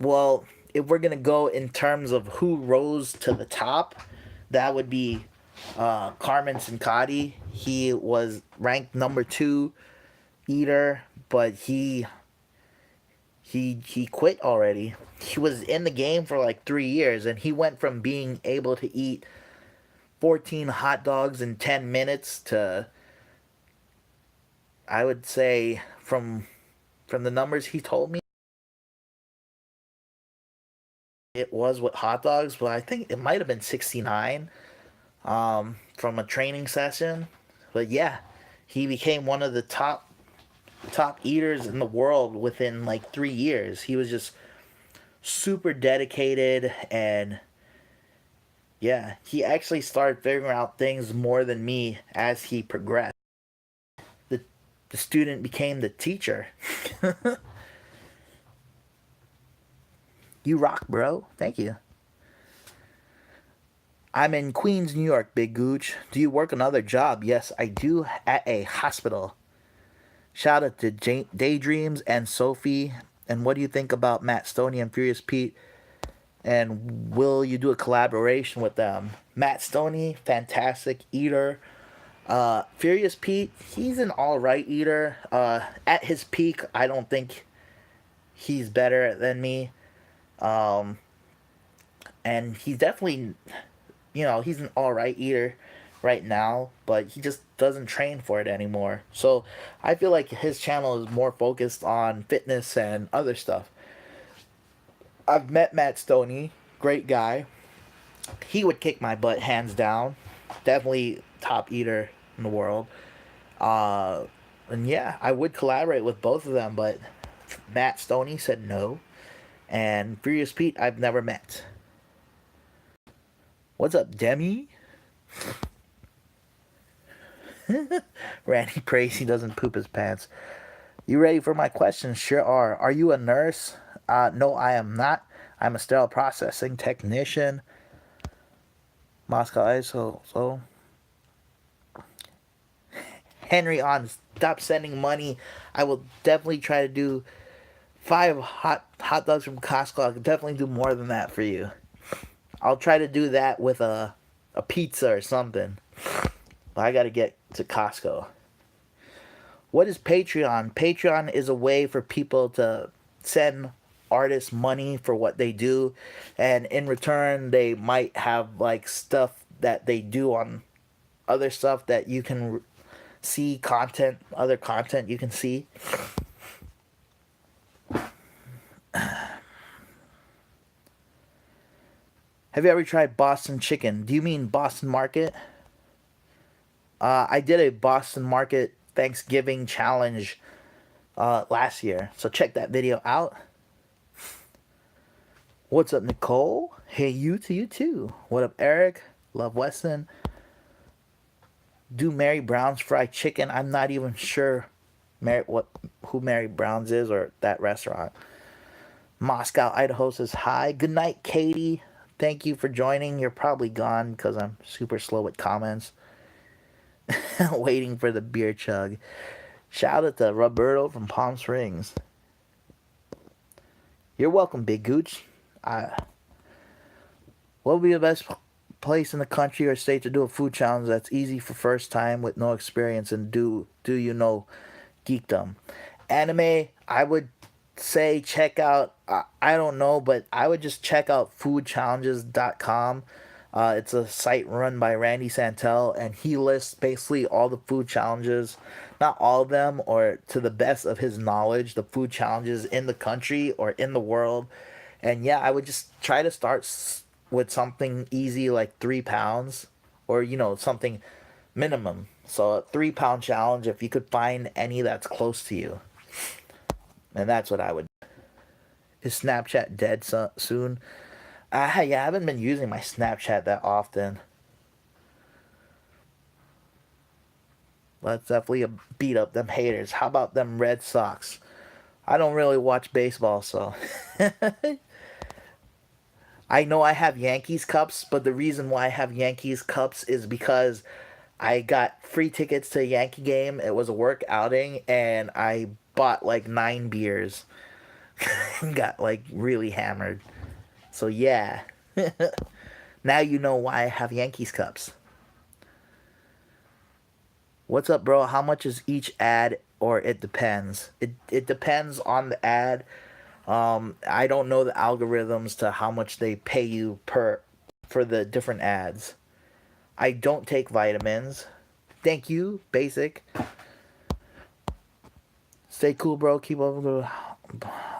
well, if we're gonna go in terms of who rose to the top, that would be Carmen Sincati. He was ranked number two eater, but he quit already. He was in the game for like 3 years, and he went from being able to eat 14 hot dogs in 10 minutes to, I would say, from the numbers he told me, it was with hot dogs, but I think it might have been 69 from a training session. But yeah, he became one of the top eaters in the world within like 3 years. He was just super dedicated, and yeah, he actually started figuring out things more than me as he progressed. The the student became the teacher. You rock, bro. Thank you. I'm in Queens, New York, Big Gooch. Do you work another job? Yes, I do at a hospital. Shout out to Daydreams and Sophie. And what do you think about Matt Stoney and Furious Pete? And will you do a collaboration with them? Matt Stoney, fantastic eater. Furious Pete, he's an alright eater. At his peak, I don't think he's better than me. Um, and he's definitely, he's an alright eater right now, but he just doesn't train for it anymore. So I feel like his channel is more focused on fitness and other stuff. I've met Matt Stoney, great guy. He would kick my butt hands down. Definitely top eater in the world. Uh, and yeah, I would collaborate with both of them, but Matt Stoney said no. And Furious Pete, I've never met. What's up, Demi? Randy prays he doesn't poop his pants. You ready for my questions? Sure are. Are you a nurse? No, I am not. I'm a sterile processing technician. Moscow ISO. So Henry on, stop sending money. I will definitely try to do 5 hot dogs from Costco. I could definitely do more than that for you. I'll try to do that with a pizza or something. But I gotta get to Costco. What is Patreon? Patreon is a way for people to send artists money for what they do, and in return they might have like stuff that they do on other stuff that you can see, other content you can see. Have you ever tried Boston chicken? Do you mean Boston Market? I did a Boston Market Thanksgiving challenge last year, so check that video out. What's up, Nicole? Hey, you too. What up, Eric? Love Weston. Do Mary Brown's fried chicken? I'm not even sure who Mary Brown's is or that restaurant. Moscow, Idaho says hi. Good night, Katie. Thank you for joining. You're probably gone because I'm super slow with comments. Waiting for the beer chug. Shout out to Roberto from Palm Springs. You're welcome, Big Gooch. What would be the best place in the country or state to do a food challenge that's easy for first time with no experience, and do you know geekdom? Anime, I would say check out, I don't know, but I would just check out foodchallenges.com. It's a site run by Randy Santel, and he lists basically all the food challenges, not all of them, or to the best of his knowledge, the food challenges in the country or in the world. And yeah, I would just try to start with something easy like 3 pounds, or something minimum. So a 3 pound challenge, if you could find any that's close to you, and that's what I would. Is Snapchat dead soon? Yeah, I haven't been using my Snapchat that often. Let's definitely beat up them haters. How about them Red Sox? I don't really watch baseball, so I know I have Yankees cups, but the reason why I have Yankees cups is because I got free tickets to a Yankee game. It was a work outing, and I bought like 9 beers and got like really hammered. So yeah, now you know why I have Yankees cups. What's up, bro? How much is each ad? Or it depends. It depends on the ad. I don't know the algorithms to how much they pay you per for the different ads. I don't take vitamins. Thank you, basic. Stay cool, bro. Keep up.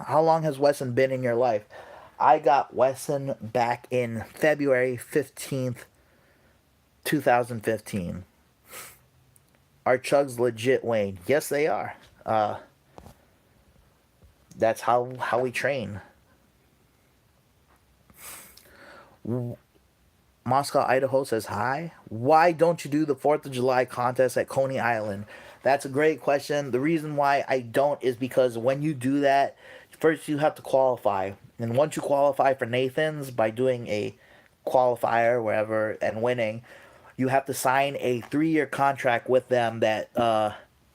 How long has Wesson been in your life? I got Wesson back in February 15th, 2015. Are chugs legit, Wayne? Yes, they are. That's how we train. Moscow, Idaho says hi. Why don't you do the 4th of July contest at Coney Island? That's a great question. The reason why I don't is because when you do that, first you have to qualify. And once you qualify for Nathan's by doing a qualifier, wherever, and winning, you have to sign a 3-year contract with them that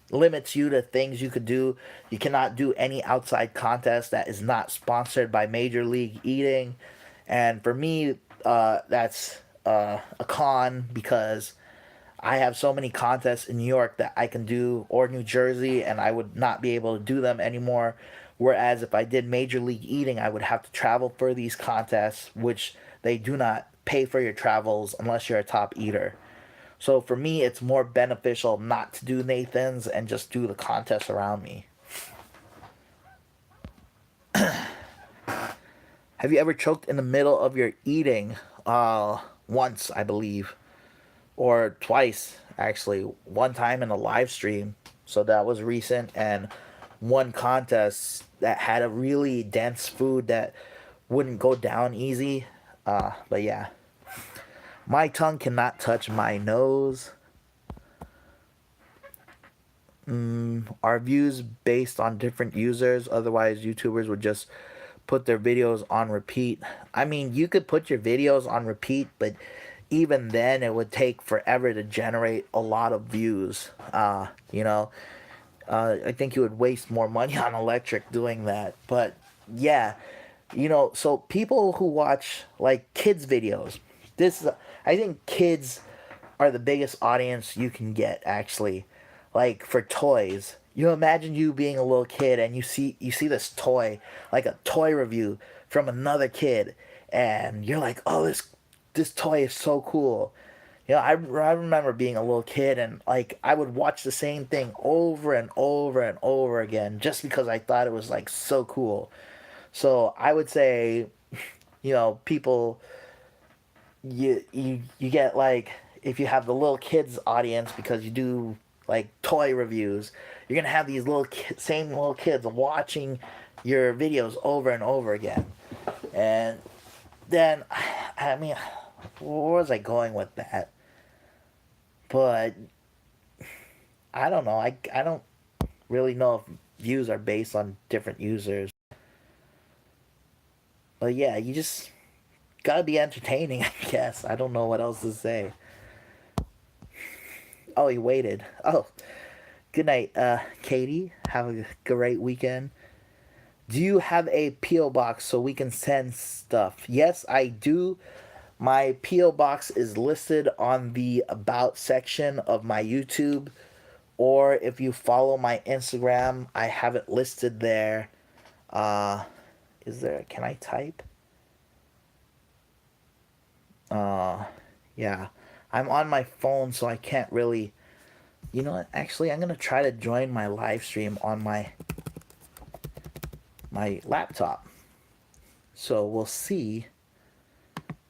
limits you to things you could do. You cannot do any outside contest that is not sponsored by Major League Eating. And for me, that's a con because I have so many contests in New York that I can do, or New Jersey, and I would not be able to do them anymore. Whereas if I did Major League Eating, I would have to travel for these contests, which they do not pay for your travels unless you're a top eater. So for me, it's more beneficial not to do Nathan's and just do the contests around me. Have you ever choked in the middle of your eating? Once, I believe, or twice actually. One time in a live stream, so that was recent, and one contest that had a really dense food that wouldn't go down easy. But yeah, my tongue cannot touch my nose. Are views based on different users? Otherwise, YouTubers would just put their videos on repeat. I mean, you could put your videos on repeat, but even then, it would take forever to generate a lot of views. I think you would waste more money on electric doing that. But yeah, so people who watch like kids videos, I think kids are the biggest audience you can get actually. Like for toys, you imagine you being a little kid and you see this toy, like a toy review from another kid, and you're like, oh, this toy is so cool. I remember being a little kid and like I would watch the same thing over and over and over again just because I thought it was like so cool. So I would say, people, you get like, if you have the little kids audience because you do like toy reviews, you're gonna have these same little kids watching your videos over and over again. And then, I mean, where was I going with that? But I don't know. I don't really know if views are based on different users. But yeah, you just gotta be entertaining, I guess. I don't know what else to say. Oh, he waited. Oh, good night, Katie. Have a great weekend. Do you have a P.O. box so we can send stuff? Yes, I do. My P.O. box is listed on the About section of my YouTube, or if you follow my Instagram, I have it listed there. Uh, can I type? Uh, yeah. I'm on my phone, so I can't really. You know what? Actually, I'm gonna try to join my live stream on my laptop. So we'll see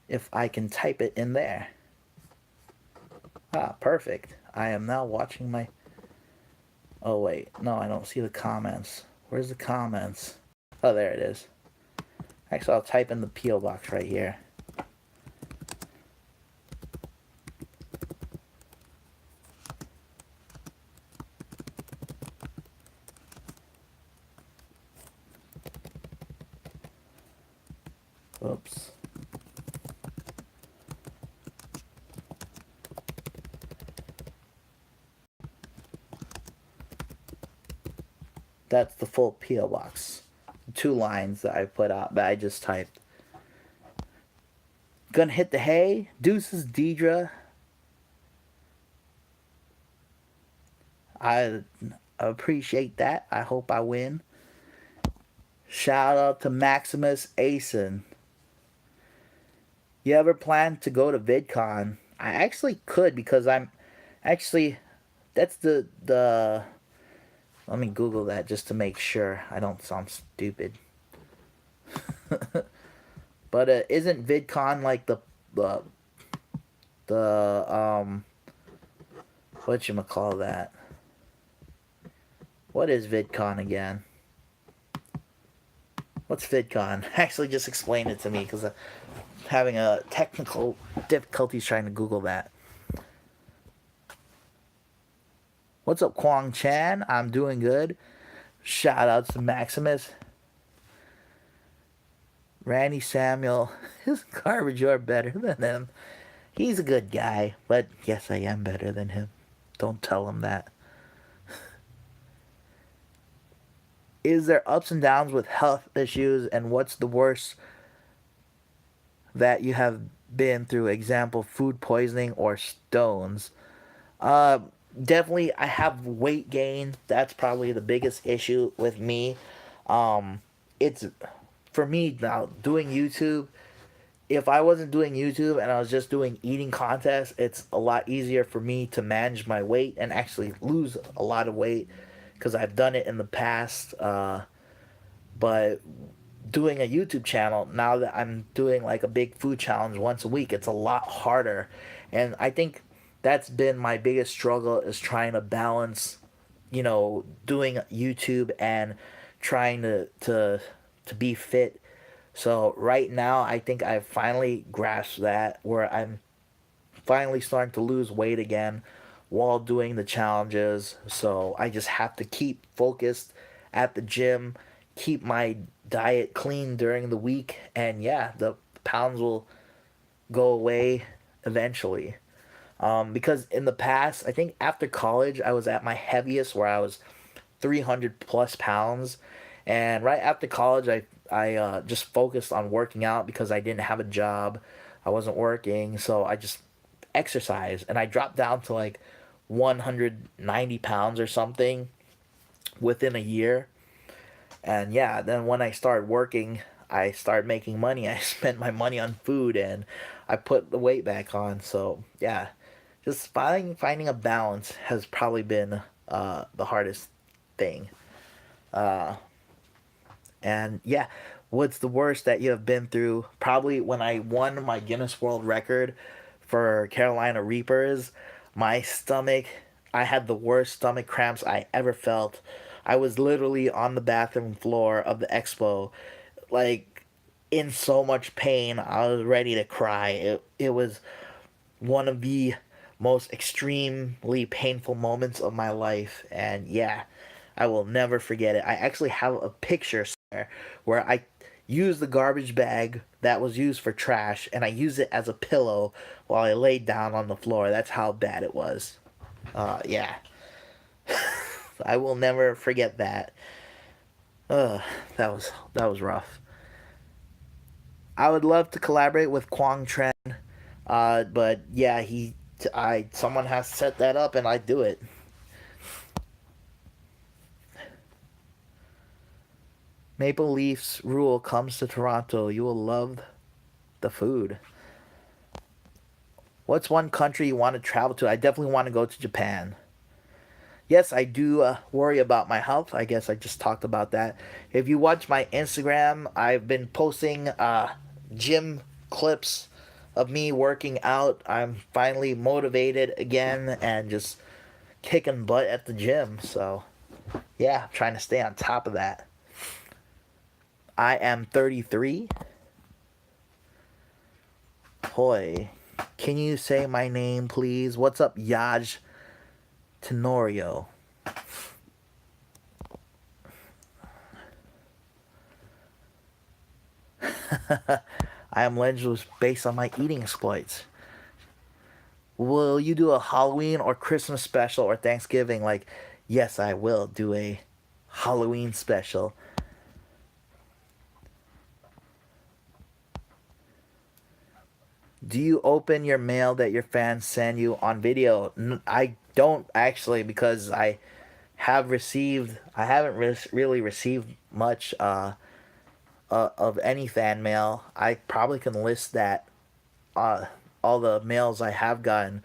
if I can type it in there. Ah, perfect. I am now watching my. Oh wait, no, I don't see the comments. Where's the comments? Oh, there it is. Actually, I'll type in the P.O. box right here. Oops. That's the full P.O. box. 2 lines that I put out that I just typed. Gonna hit the hay. Deuces, Deidre. I appreciate that. I hope I win. Shout out to Maximus Asen. You ever plan to go to VidCon? I actually could because I'm actually that's the let me Google that just to make sure I don't sound stupid. But isn't VidCon like the the what you call that? What is VidCon again? What's VidCon? Actually, just explain it to me because I'm having a technical difficulties trying to Google that. What's up, Kwang Chan? I'm doing good. Shout outs to Maximus. Randy Samuel. His garbage, you're better than him. He's a good guy, but yes, I am better than him. Don't tell him that. Is there ups and downs with health issues, and what's the worst that you have been through? Example, food poisoning or stones. Uh, Definitely, I have weight gain. That's probably the biggest issue with me. It's for me now doing YouTube. If I wasn't doing YouTube and I was just doing eating contests, it's a lot easier for me to manage my weight and actually lose a lot of weight because I've done it in the past. But doing a YouTube channel, now that I'm doing like a big food challenge once a week, it's a lot harder. And I think that's been my biggest struggle is trying to balance, doing YouTube and trying to be fit. So right now, I think I've finally grasped that where I'm finally starting to lose weight again while doing the challenges. So I just have to keep focused at the gym, keep my diet clean during the week, and yeah, the pounds will go away eventually. Because in the past, I think after college, I was at my heaviest where I was 300 plus pounds. And right after college, I just focused on working out because I didn't have a job. I wasn't working. So I just exercised. And I dropped down to like 190 pounds or something within a year. And yeah, then when I started working, I started making money. I spent my money on food and I put the weight back on. So yeah, just finding a balance has probably been the hardest thing. Uh, and yeah, what's the worst that you have been through? Probably when I won my Guinness World Record for Carolina Reapers, my stomach, I had the worst stomach cramps I ever felt. I was literally on the bathroom floor of the expo, like in so much pain. I was ready to cry. It was one of the most extremely painful moments of my life. And yeah, I will never forget it. I actually have a picture somewhere where I used the garbage bag that was used for trash and I used it as a pillow while I laid down on the floor. That's how bad it was. Yeah. I will never forget that. Uh, that was rough. I would love to collaborate with Quang Tren, but yeah, someone has to set that up, and I do it. Maple Leafs rule comes to Toronto. You will love the food. What's one country you want to travel to? I definitely want to go to Japan. Yes, I do worry about my health. I guess I just talked about that. If you watch my Instagram, I've been posting gym clips of me working out. I'm finally motivated again and just kicking butt at the gym. So, yeah, trying to stay on top of that. I am 33. Hoy, can you say my name, please? What's up, Yaj Tenorio? I am legendary based on my eating exploits. Will you do a Halloween or Christmas special or Thanksgiving? Like, yes, I will do a Halloween special. Do you open your mail that your fans send you on video? I don't actually because I haven't really received much of any fan mail. I probably can list that uh, all the mails I have gotten.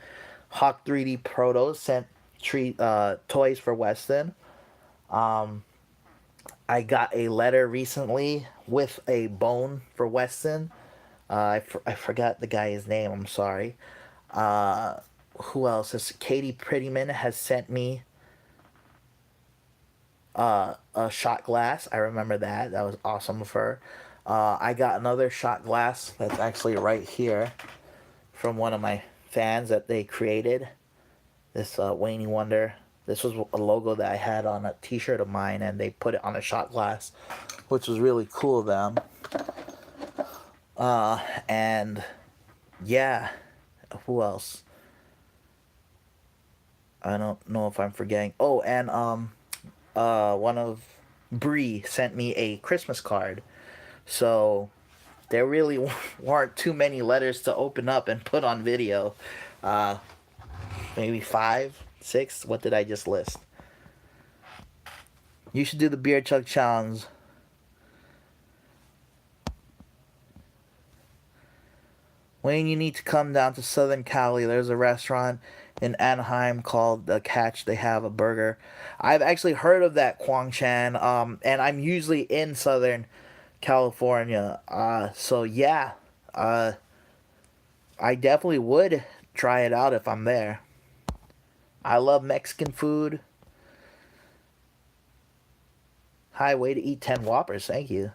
Hawk 3D Protos sent toys for Weston. Um, I got a letter recently with a bone for Weston. I forgot the guy's name. I'm sorry. Uh, who else? Katie Prettyman has sent me a shot glass. I remember that. That was awesome of her. I got another shot glass that's actually right here from one of my fans that they created. This Wayne Wonder. This was a logo that I had on a T-shirt of mine, and they put it on a shot glass, which was really cool of them. And yeah, who else? I don't know if I'm forgetting. Oh, and one of Bree sent me a Christmas card. So there really weren't too many letters to open up and put on video. Uh, maybe five, six. What did I just list? You should do the beer chug challenge. Wayne, you need to come down to Southern Cali. There's a restaurant in Anaheim called The Catch. They have a burger. I've actually heard of that Kwang Chan, and I'm usually in Southern California. So yeah, uh, I definitely would try it out if I'm there. I love Mexican food. Hi, way to eat 10 Whoppers. Thank you.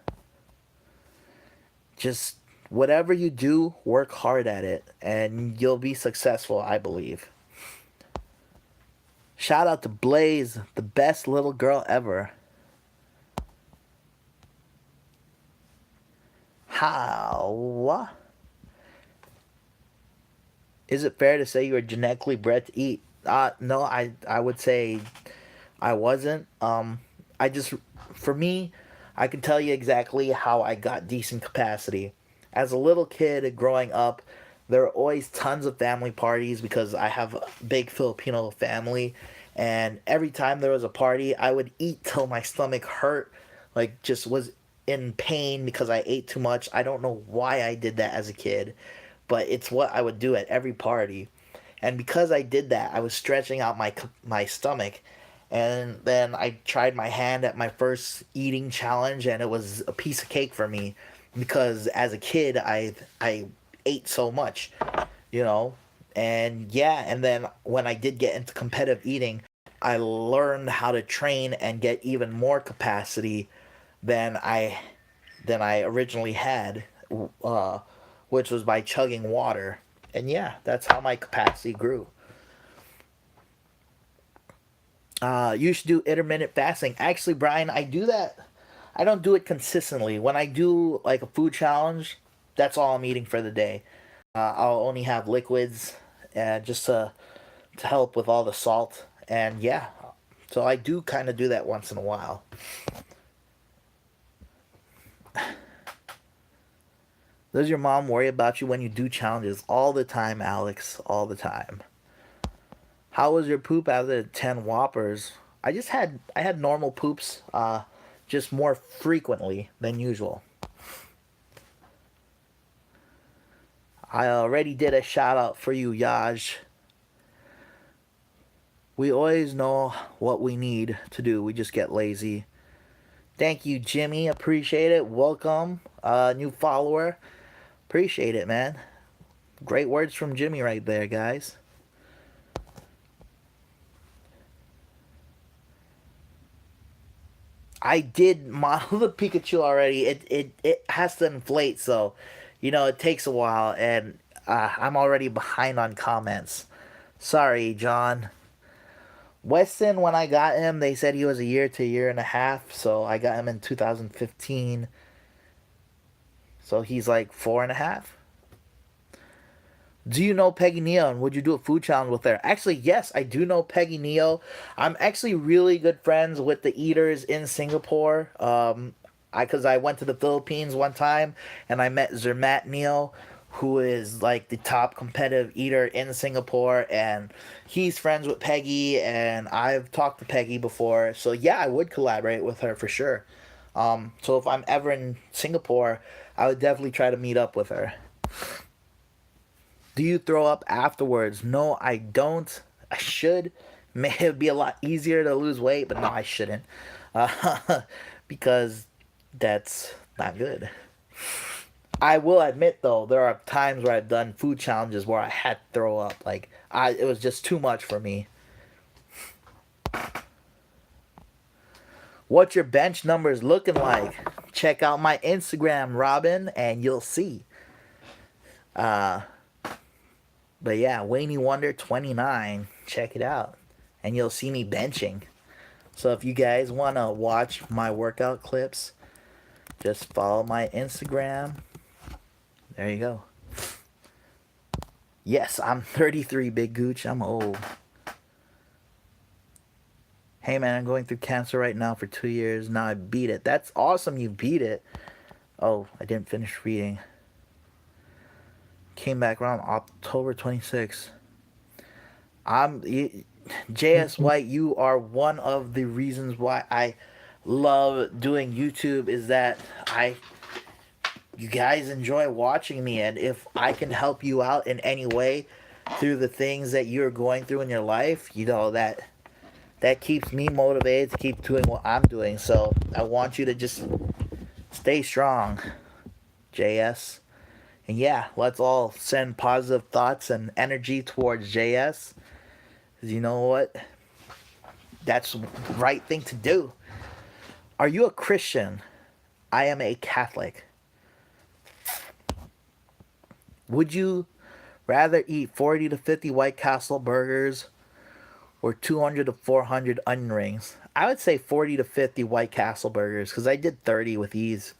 Just whatever you do, work hard at it, and you'll be successful, I believe. Shout out to Blaze, the best little girl ever. How? Is it fair to say you were genetically bred to eat? No, I would say I wasn't. I just, for me, I can tell you exactly how I got decent capacity. As a little kid growing up, there were always tons of family parties because I have a big Filipino family, and every time there was a party, I would eat till my stomach hurt, like just was in pain because I ate too much. I don't know why I did that as a kid, but it's what I would do at every party. And because I did that, I was stretching out my stomach. And then I tried my hand at my first eating challenge, and it was a piece of cake for me because as a kid I ate so much, you know. And yeah, and then when I did get into competitive eating, I learned how to train and get even more capacity than I originally had, uh, which was by chugging water. And yeah, that's how my capacity grew. You should do intermittent fasting. Actually, Brian, I do that. I don't do it consistently. When I do like a food challenge, that's all I'm eating for the day. I'll only have liquids, just to help with all the salt. And yeah, so I do kind of do that once in a while. Does your mom worry about you when you do challenges? All the time, Alex. All the time. How was your poop out of the 10 Whoppers? I had normal poops, just more frequently than usual. I already did a shout out for you, Yaj. We always know what we need to do. We just get lazy. Thank you, Jimmy. Appreciate it. Welcome. New follower. Appreciate it, man. Great words from Jimmy right there, guys. I did model the Pikachu already. It has to inflate, so it takes a while, and I'm already behind on comments. Sorry, John. Weston, when I got him, they said he was a year to a year and a half, so I got him in 2015. So he's like 4.5. Do you know Peggy Neo, and would you do a food challenge with her? Actually, yes, I do know Peggy Neo. I'm actually really good friends with the eaters in Singapore. Because I went to the Philippines one time and I met Zermatt Neo, who is like the top competitive eater in Singapore, and he's friends with Peggy, and I've talked to Peggy before. So yeah, I would collaborate with her for sure. So if I'm ever in Singapore, I would definitely try to meet up with her. Do you throw up afterwards? No, I don't. I should. May it be a lot easier to lose weight, but no, I shouldn't. Because that's not good. I will admit though, there are times where I've done food challenges where I had to throw up. Like it was just too much for me. What's your bench numbers looking like? Check out my Instagram, Robin, and you'll see. Uh, but yeah, Wayne Wonder 29. Check it out, and you'll see me benching. So if you guys want to watch my workout clips, just follow my Instagram. There you go. Yes, I'm 33, Big Gooch. I'm old. Hey man, I'm going through cancer right now for 2 years. Now I beat it. That's awesome, you beat it. Oh, I didn't finish reading. Came back around October 26th. JS White, you are one of the reasons why I love doing YouTube, is that you guys enjoy watching me, and if I can help you out in any way through the things that you're going through in your life, that keeps me motivated to keep doing what I'm doing. So I want you to just stay strong, JS. And yeah, let's all send positive thoughts and energy towards JS. Because you know what? That's the right thing to do. Are you a Christian? I am a Catholic. Would you rather eat 40 to 50 White Castle burgers or 200 to 400 onion rings? I would say 40 to 50 White Castle burgers because I did 30 with ease.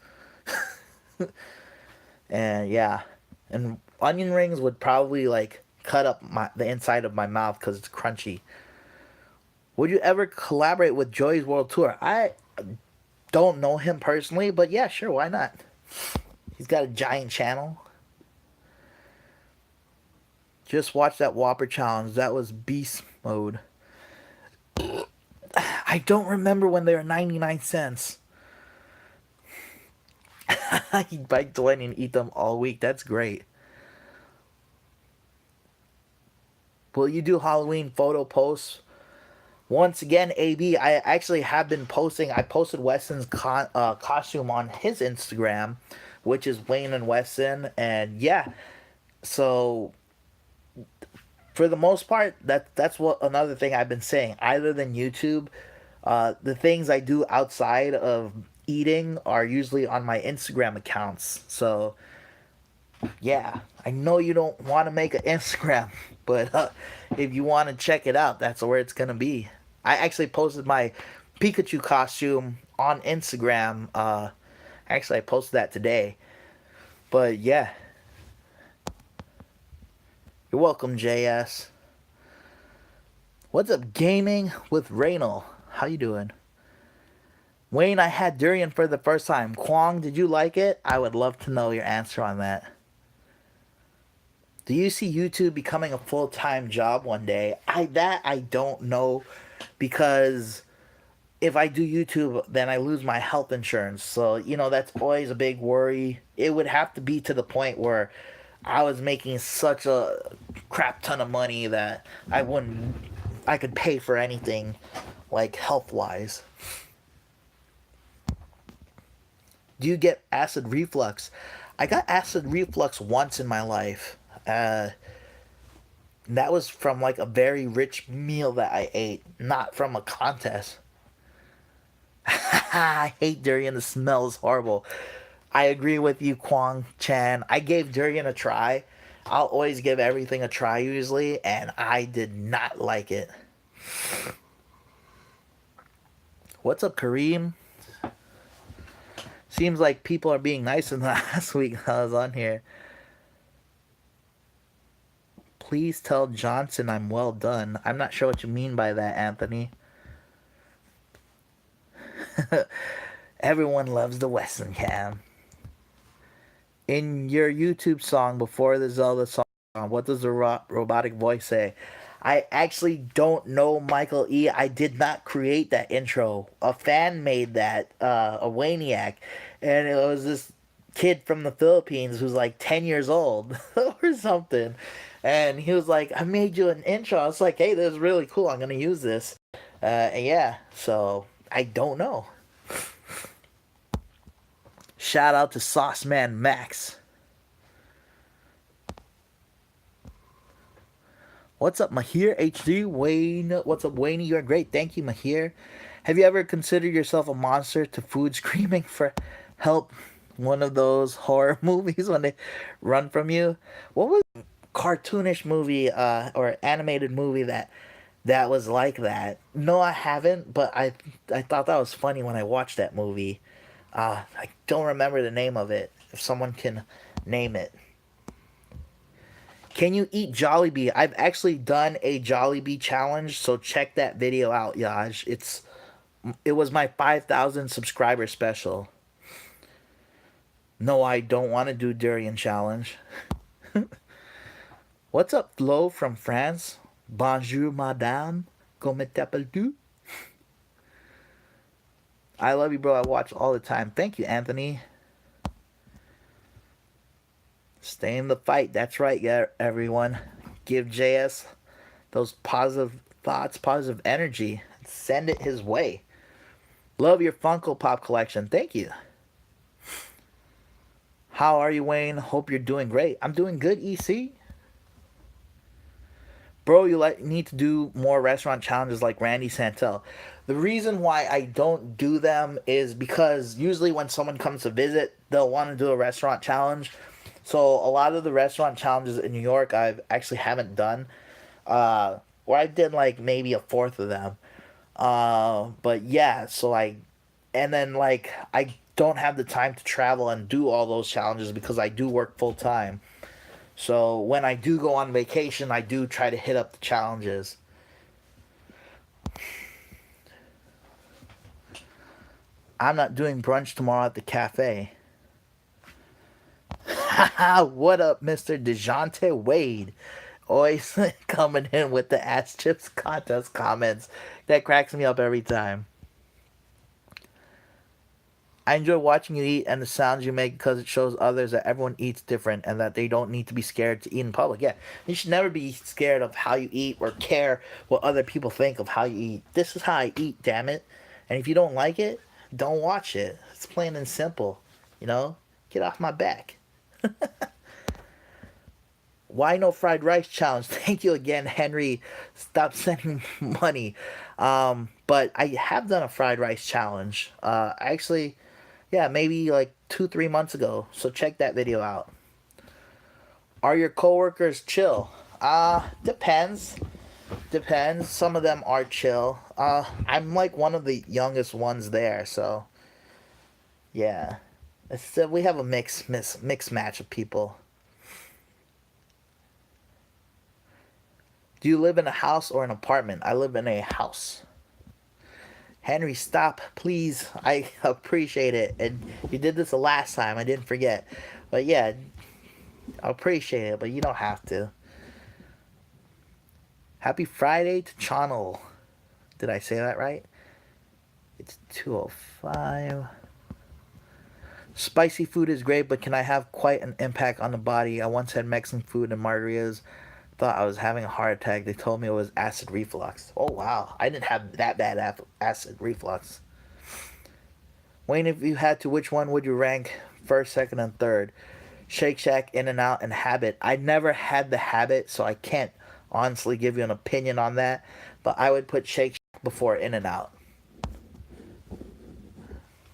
And yeah, and onion rings would probably like cut up the inside of my mouth because it's crunchy. Would you ever collaborate with Joey's World Tour? I don't know him personally, but yeah, sure, why not? He's got a giant channel. Just watch that Whopper challenge. That was beast mode. I don't remember when they were 99 cents. He'd buy 20 and eat them all week. That's great. Will you do Halloween photo posts? Once again, AB, I actually have been posting. I posted Weston's costume on his Instagram, which is Wayne and Weston. And yeah, so for the most part, that's what another thing I've been saying. Other than YouTube, the things I do outside of eating are usually on my Instagram accounts. So yeah, I know you don't want to make an Instagram, but if you want to check it out, that's where it's gonna be. I actually posted my Pikachu costume on Instagram. Actually, I posted that today. But yeah, you're welcome, JS. What's up, gaming with Raynal? How you doing? Wayne, I had durian for the first time. Kwong, did you like it? I would love to know your answer on that. Do you see YouTube becoming a full-time job one day? I don't know, because if I do YouTube, then I lose my health insurance. So, that's always a big worry. It would have to be to the point where I was making such a crap ton of money that I could pay for anything, like health wise. Do you get acid reflux? I got acid reflux once in my life. That was from like a very rich meal that I ate, not from a contest. I hate durian. The smell is horrible. I agree with you, Kwang Chan. I gave durian a try. I'll always give everything a try usually, and I did not like it. What's up, Kareem? Seems like people are being nice in the last week I was on here. Please tell Johnson I'm well done. I'm not sure what you mean by that, Anthony. Everyone loves the Western Cam. In your YouTube song before the Zelda song, what does the robotic voice say? I actually don't know, Michael E. I did not create that intro. A fan made that, a Waniac, and it was this kid from the Philippines who's like 10 years old or something. And he was like, I made you an intro. I was like, hey, this is really cool. I'm going to use this. And yeah, so I don't know. Shout out to Sauce Man Max. What's up, Mahir HD? Wayne, what's up, Wayne? You're great. Thank you, Mahir. Have you ever considered yourself a monster to food screaming for help? One of those horror movies when they run from you. What was cartoonish movie or animated movie that was like that? No, I haven't, but I thought that was funny when I watched that movie. I don't remember the name of it. If someone can name it. Can you eat Jollibee? I've actually done a Jollibee challenge, so check that video out, Yaj. It was my 5,000 subscriber special. No, I don't want to do durian challenge. What's up, Flo from France? Bonjour, madame. Comment t'appelles-tu? I love you, bro. I watch all the time. Thank you, Anthony. Stay in the fight. That's right, yeah, everyone. Give JS those positive thoughts, positive energy. Send it his way. Love your Funko Pop collection. Thank you. How are you, Wayne? Hope you're doing great. I'm doing good, EC. Bro, need to do more restaurant challenges like Randy Santel. The reason why I don't do them is because usually when someone comes to visit, they'll want to do a restaurant challenge. So a lot of the restaurant challenges in New York, I've actually haven't done. Or I did like maybe a fourth of them. But yeah, so and then like I don't have the time to travel and do all those challenges because I do work full time. So when I do go on vacation, I do try to hit up the challenges. I'm not doing brunch tomorrow at the cafe. What up, Mr. DeJounte Wade? Always coming in with the ass chips contest comments. That cracks me up every time. I enjoy watching you eat and the sounds you make because it shows others that everyone eats different and that they don't need to be scared to eat in public. Yeah, you should never be scared of how you eat or care what other people think of how you eat. This is how I eat, damn it. And if you don't like it, don't watch it. It's plain and simple. You know? Get off my back. Why no fried rice challenge? Thank you again, Henry. Stop sending money. But I have done a fried rice challenge. Actually, yeah, maybe like 2, 3 months ago. So check that video out. Are your coworkers chill? Depends. Depends. Some of them are chill. I'm like one of the youngest ones there, so yeah. We have a mix match of people. Do you live in a house or an apartment? I live in a house. Henry, stop, please. I appreciate it. And you did this the last time. I didn't forget. But yeah, I appreciate it, but you don't have to. Happy Friday to Channel. Did I say that right? It's 2:05. Spicy food is great, but can I have quite an impact on the body? I once had Mexican food and margaritas. Thought I was having a heart attack. They told me it was acid reflux. Oh wow, I didn't have that bad acid reflux. Wayne, if you had to, which one would you rank first, second, and third? Shake Shack, In and Out, and Habit. I never had the Habit, so I can't honestly give you an opinion on that. But I would put Shake Shack before In and Out.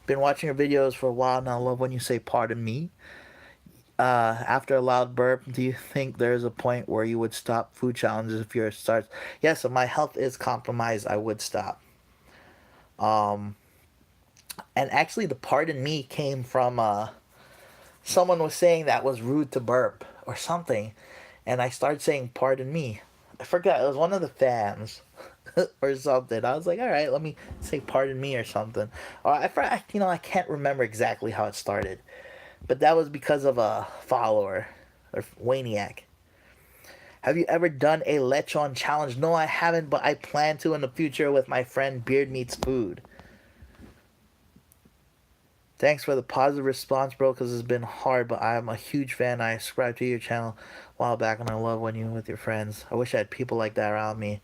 Been watching your videos for a while now. Love when you say pardon me. After a loud burp, do you think there's a point where you would stop food challenges if yours starts? Yes, if my health is compromised, I would stop. Um, and actually, the pardon me came from someone was saying that was rude to burp or something, and I started saying pardon me. I forgot it was one of the fans or something. I was like, all right, let me say pardon me or something. Or I can't remember exactly how it started, but that was because of a follower or Waniac. Have you ever done a lechon challenge? No, I haven't, but I plan to in the future with my friend Beard Meets Food. Thanks for the positive response, bro, because it's been hard, but I'm a huge fan. I subscribed to your channel a while back, and I love when you're with your friends. I wish I had people like that around me.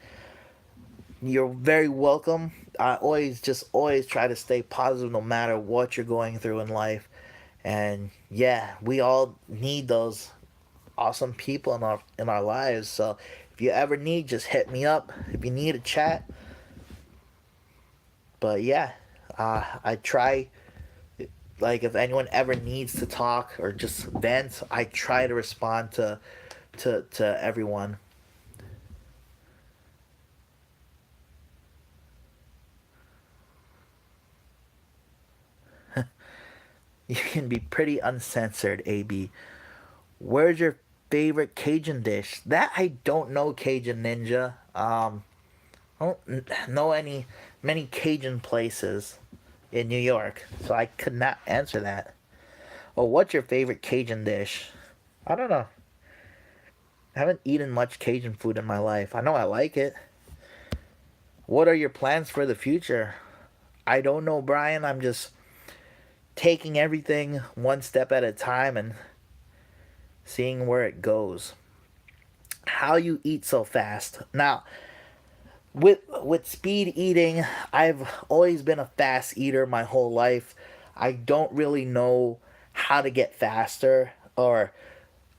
You're very welcome. I always try to stay positive no matter what you're going through in life. And yeah, we all need those awesome people in our lives. So if you ever need, just hit me up. If you need a chat. But yeah, I try, like, if anyone ever needs to talk or just vent, I try to respond to everyone. You can be pretty uncensored, AB. Where's your favorite Cajun dish? That I don't know, Cajun Ninja. I don't know many Cajun places in New York, so I could not answer that. Oh, what's your favorite Cajun dish? I don't know. I haven't eaten much Cajun food in my life. I know I like it. What are your plans for the future? I don't know, Brian. I'm just taking everything one step at a time and seeing where it goes. How you eat so fast? Now, with speed eating, I've always been a fast eater my whole life. I don't really know how to get faster, or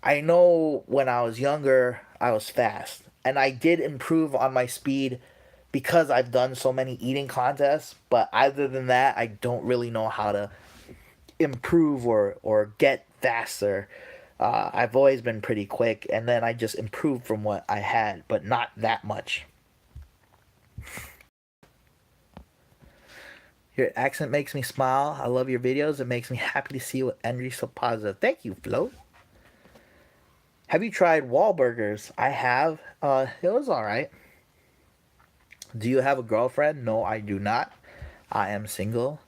I know when I was younger I was fast and I did improve on my speed because I've done so many eating contests, but other than that I don't really know how to improve or get faster. I've always been pretty quick, and then I just improved from what I had, but not that much. Your accent makes me smile. I love your videos. It makes me happy to see you with energy so positive. Thank you, Flo. Have you tried Wahlburgers? I have. It was alright. Do you have a girlfriend? No, I do not. I am single.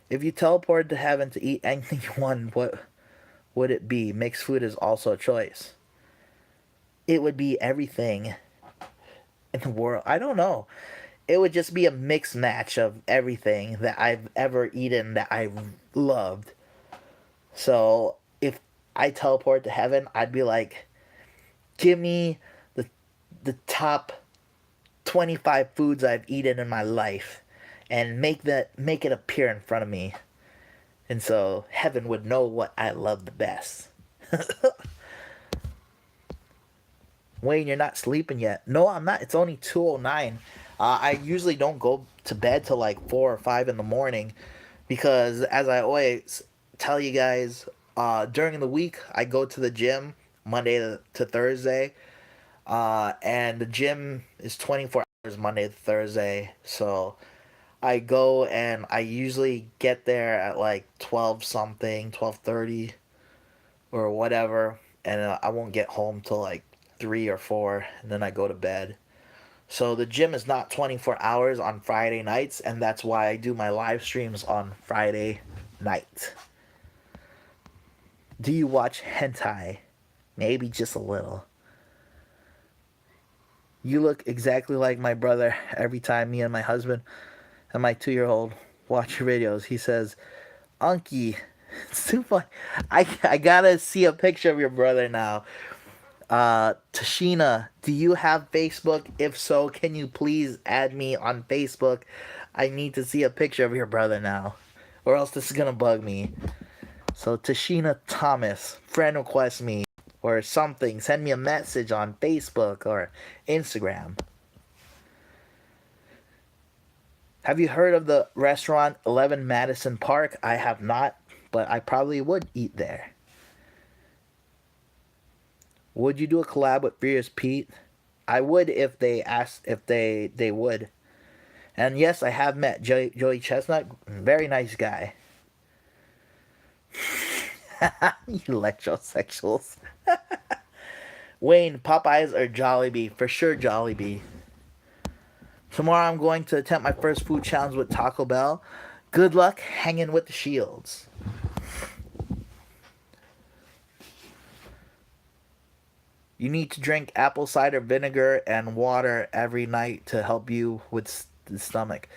If you teleported to heaven to eat anything you want, what would it be? Mixed food is also a choice. It would be everything in the world. I don't know. It would just be a mixed match of everything that I've ever eaten that I've loved. So if I teleport to heaven, I'd be like, give me the top 25 foods I've eaten in my life and make it appear in front of me. And so heaven would know what I love the best. Wayne, you're not sleeping yet. No, I'm not. It's only 2:09. I usually don't go to bed till like 4 or 5 in the morning because, as I always tell you guys, during the week I go to the gym Monday to Thursday, and the gym is 24 hours Monday to Thursday. So I go and I usually get there at like 12 something, 12:30 or whatever, and I won't get home till like 3 or 4, and then I go to bed. So the gym is not 24 hours on Friday nights, and that's why I do my live streams on Friday night. Do you watch hentai? Maybe just a little. You look exactly like my brother every time me and my husband and my 2-year-old watch your videos. He says, Unky. It's too funny. I gotta see a picture of your brother now. Tashina, do you have Facebook? If so, can you please add me on Facebook? I need to see a picture of your brother now, or else this is gonna bug me. So Tashina Thomas, friend request me or something. Send me a message on Facebook or Instagram. Have you heard of the restaurant 11 Madison Park? I have not, but I probably would eat there. Would you do a collab with Furious Pete? I would if they asked if they would. And yes, I have met Joey Chestnut. Very nice guy. You electrosexuals. Wayne, Popeyes or Jollibee? For sure, Jollibee. Tomorrow I'm going to attempt my first food challenge with Taco Bell. Good luck hanging with the shields. You need to drink apple cider vinegar and water every night to help you with the stomach.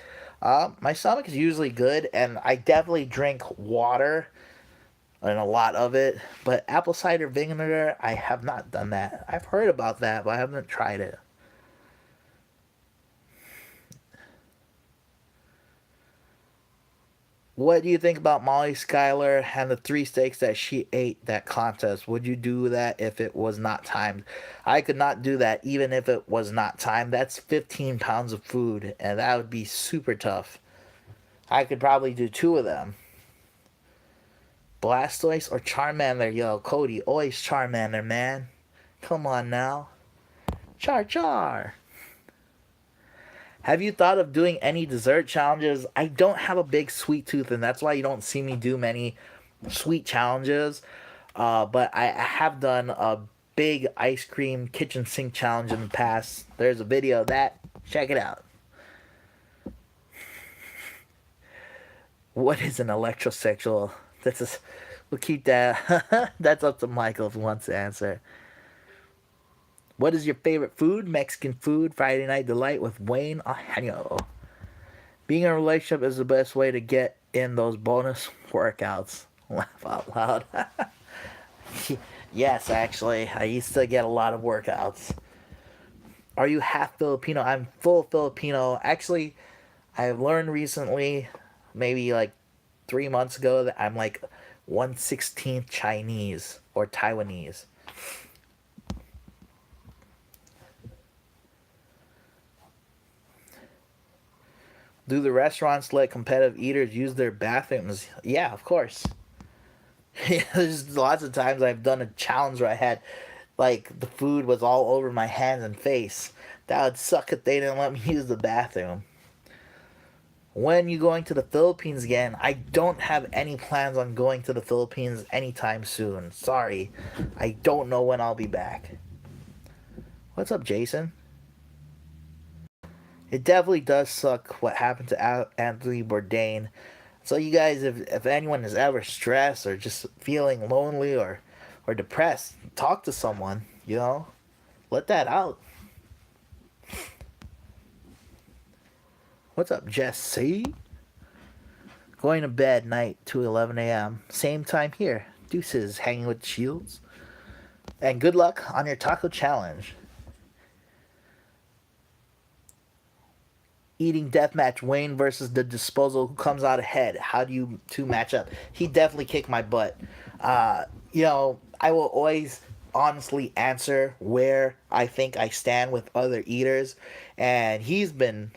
My stomach is usually good, and I definitely drink water and a lot of it. But apple cider vinegar, I have not done that. I've heard about that, but I haven't tried it. What do you think about Molly Schuyler and the three steaks that she ate that contest? Would you do that if it was not timed? I could not do that even if it was not timed. That's 15 pounds of food, and that would be super tough. I could probably do two of them. Blastoise or Charmander? Yo, Cody, always Charmander, man. Come on now. Char Char. Have you thought of doing any dessert challenges? I don't have a big sweet tooth, and that's why you don't see me do many sweet challenges. But I have done a big ice cream kitchen sink challenge in the past. There's a video of that. Check it out. What is an electrosexual? That's a, we'll keep that. That's up to Michael if he wants to answer. What is your favorite food? Mexican food, Friday Night Delight with Wayne Año. Being in a relationship is the best way to get in those bonus workouts. Laugh out loud. Yes, actually, I used to get a lot of workouts. Are you half Filipino? I'm full Filipino. Actually, I've learned recently, maybe like 3 months ago, that I'm like 1/16th Chinese or Taiwanese. Do the restaurants let competitive eaters use their bathrooms? Yeah, of course. Yeah, there's lots of times I've done a challenge where I had like the food was all over my hands and face. That would suck if they didn't let me use the bathroom. When you going to the Philippines again? I don't have any plans on going to the Philippines anytime soon. Sorry. I don't know when I'll be back. What's up, Jason? It definitely does suck what happened to Anthony Bourdain. So you guys, if anyone is ever stressed or just feeling lonely or depressed, talk to someone. You know, let that out. What's up, Jesse? Going to bed night to 11 a.m. Same time here. Deuces, hanging with shields. And good luck on your taco challenge. Eating deathmatch, Wayne versus the disposal. Who comes out ahead? How do you two match up? He definitely kicked my butt. I will always honestly answer where I think I stand with other eaters, and he's been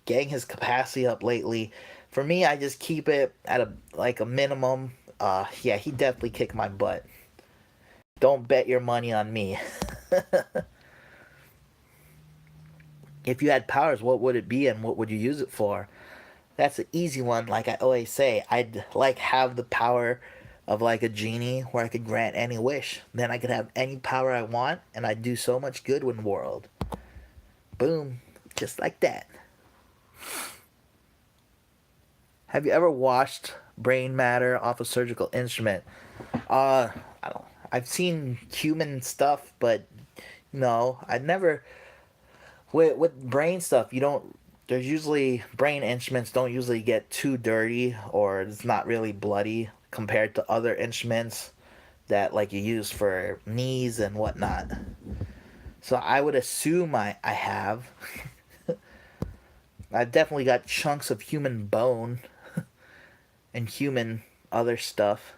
getting his capacity up lately. For me, I just keep it at a minimum. Yeah, he definitely kicked my butt. Don't bet your money on me. If you had powers, what would it be and what would you use it for? That's an easy one. Like I always say, I'd like have the power of like a genie where I could grant any wish. Then I could have any power I want and I'd do so much good in the world. Boom. Just like that. Have you ever watched brain matter off a surgical instrument? I don't. I've seen human stuff, but no, I never with brain stuff. You don't. There's usually brain instruments don't usually get too dirty or it's not really bloody compared to other instruments that like you use for knees and whatnot. So I would assume I have. I've definitely got chunks of human bone and human other stuff.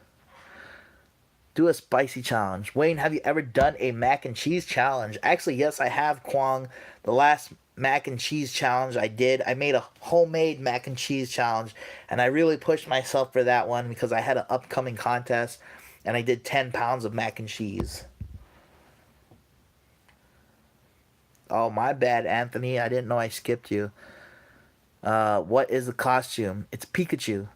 Do a spicy challenge. Wayne, have you ever done a mac and cheese challenge? Actually, yes, I have, Kwong. The last mac and cheese challenge I did, I made a homemade mac and cheese challenge, and I really pushed myself for that one because I had an upcoming contest, and I did 10 pounds of mac and cheese. Oh, my bad, Anthony. I didn't know I skipped you. What is the costume? It's Pikachu.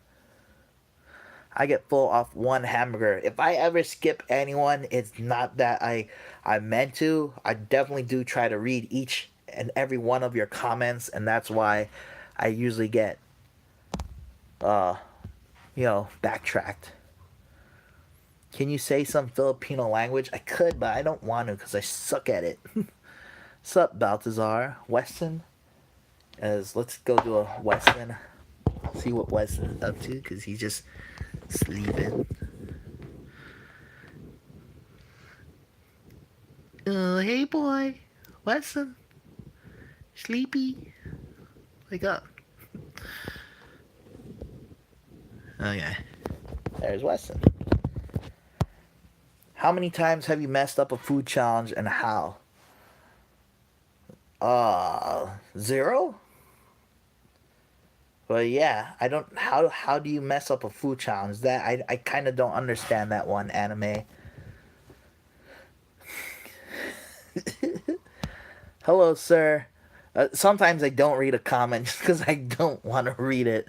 I get full off one hamburger. If I ever skip anyone, it's not that I meant to. I definitely do try to read each and every one of your comments, and that's why I usually get uh backtracked. Can you say some Filipino language? I could, but I don't want to because I suck at it. Sup, Baltazar? Weston? As let's go to a Weston. See what Weston is up to because he's just sleeping. Oh, hey boy. Weston? Sleepy? Wake up. Okay. There's Weston. How many times have you messed up a food challenge and how? 0? But yeah, I don't. How do you mess up a food challenge? That I kind of don't understand that one, anime. Hello, sir. Sometimes I don't read a comment just because I don't want to read it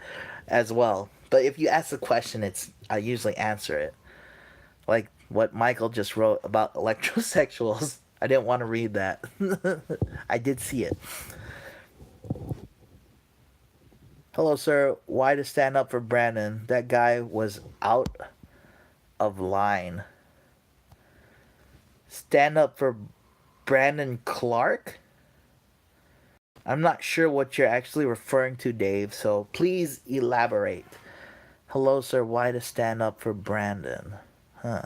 as well. But if you ask the question, I usually answer it. Like what Michael just wrote about electrosexuals. I didn't want to read that. I did see it. Hello, sir. Why to stand up for Brandon? That guy was out of line. Stand up for Brandon Clark? I'm not sure what you're actually referring to, Dave, so please elaborate. Hello, sir. Why to stand up for Brandon? Huh.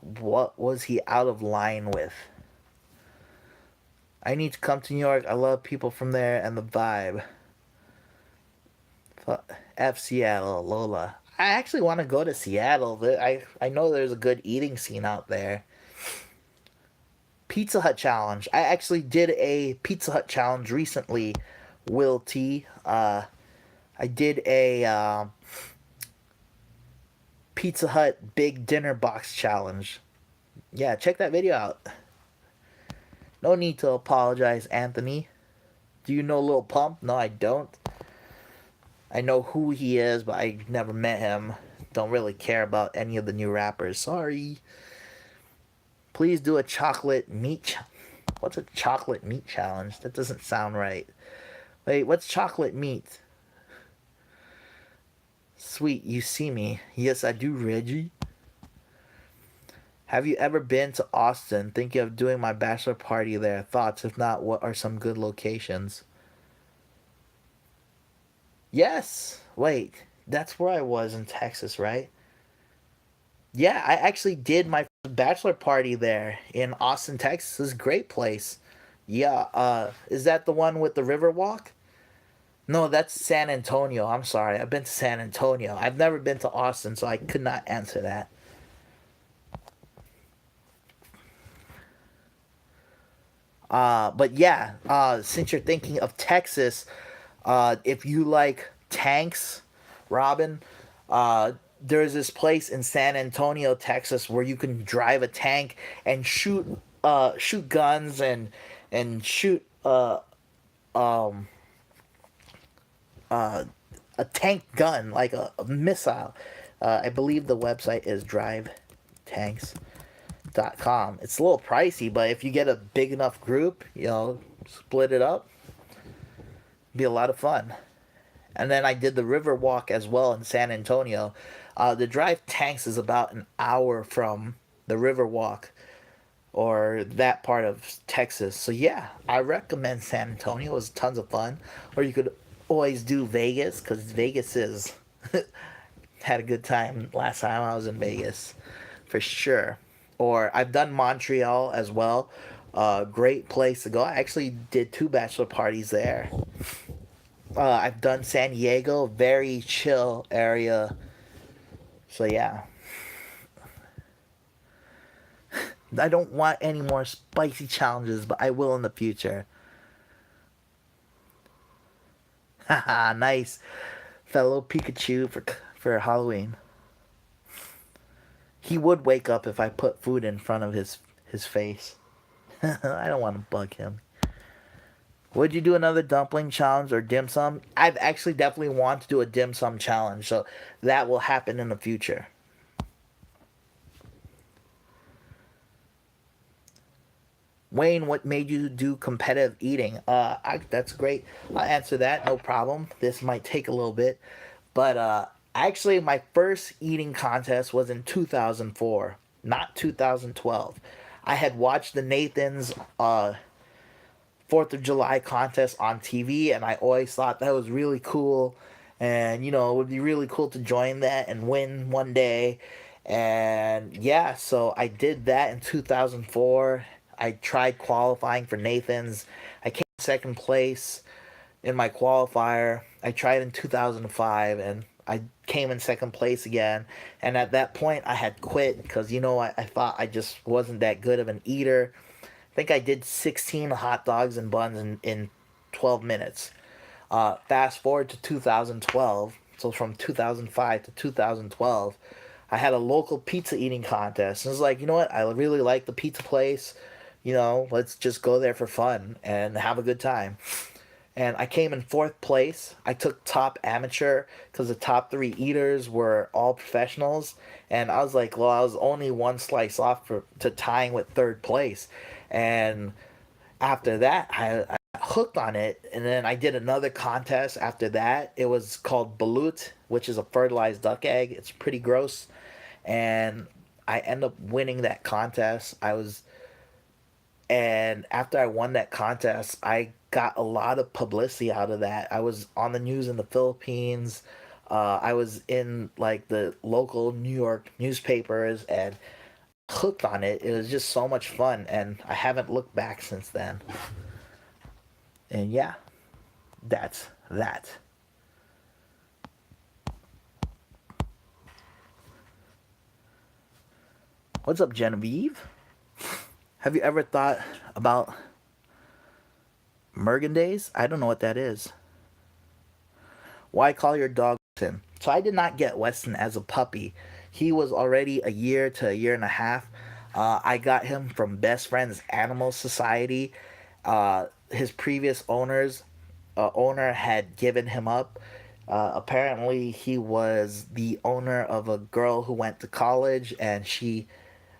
What was he out of line with? I need to come to New York. I love people from there and the vibe. F Seattle, Lola. I actually want to go to Seattle. I know there's a good eating scene out there. Pizza Hut challenge. I actually did a Pizza Hut challenge recently. Will T. I did a Pizza Hut big dinner box challenge. Yeah, check that video out. No need to apologize, Anthony. Do you know Lil Pump? No, I don't. I know who he is, but I never met him. Don't really care about any of the new rappers. Sorry. Please do a chocolate meat. What's a chocolate meat challenge? That doesn't sound right. Wait, what's chocolate meat? Sweet, you see me. Yes, I do, Reggie. Have you ever been to Austin? Thinking of doing my bachelor party there. Thoughts? If not, what are some good locations? Yes. Wait, that's where I was in Texas, right? Yeah, I actually did my bachelor party there in Austin, Texas. It's a great place. Yeah, is that the one with the river walk? No, that's San Antonio. I'm sorry. I've been to San Antonio. I've never been to Austin, so I could not answer that. But yeah, since you're thinking of Texas, if you like tanks, Robin, there's this place in San Antonio, Texas, where you can drive a tank and shoot guns and shoot um, uh, a tank gun like a missile. I believe the website is drivetanks.com. It's a little pricey, but if you get a big enough group, split it up, be a lot of fun. And then I did the river walk as well in San Antonio. The drive tanks is about an hour from the river walk. or that part of Texas. So yeah, I recommend San Antonio. It was tons of fun. Or you could always do Vegas because Vegas is had a good time last time I was in Vegas, for sure. Or I've done Montreal as well. Great place to go. I actually did two bachelor parties there. I've done San Diego, very chill area. So yeah, I don't want any more spicy challenges, but I will in the future. Haha, nice. Fellow Pikachu for Halloween. He would wake up if I put food in front of his face. I don't want to bug him. Would you do another dumpling challenge or dim sum? I've actually definitely want to do a dim sum challenge, so that will happen in the future. Wayne, what made you do competitive eating? That's great. I'll answer that, no problem. This might take a little bit, but actually, my first eating contest was in 2004, not 2012. I had watched the Nathan's Fourth of July contest on TV, and I always thought that was really cool. And it would be really cool to join that and win one day. And yeah, so I did that in 2004. I tried qualifying for Nathan's. I came second place in my qualifier. I tried in 2005 and I came in second place again. And at that point, I had quit because, I thought I just wasn't that good of an eater. I think I did 16 hot dogs and buns in 12 minutes. Fast forward to 2012. So from 2005 to 2012, I had a local pizza eating contest. And it was like, you know what? I really like the pizza place. Let's just go there for fun and have a good time. And I came in fourth place. I took top amateur because the top three eaters were all professionals, and I was like, well, I was only one slice off to tying with third place. And after that, I hooked on it, and then I did another contest after that. It was called balut, which is a fertilized duck egg. It's pretty gross, and I end up winning that contest. And after I won that contest, I got a lot of publicity out of that. I was on the news in the Philippines. I was in like the local New York newspapers and hooked on it. It was just so much fun, and I haven't looked back since then. And yeah, that's that. What's up, Genevieve? Have you ever thought about Mergendays? I don't know what that is. Why call your dog Weston? So I did not get Weston as a puppy. He was already a year to a year and a half. I got him from Best Friends Animal Society. His previous owner had given him up. Apparently, he was the owner of a girl who went to college, and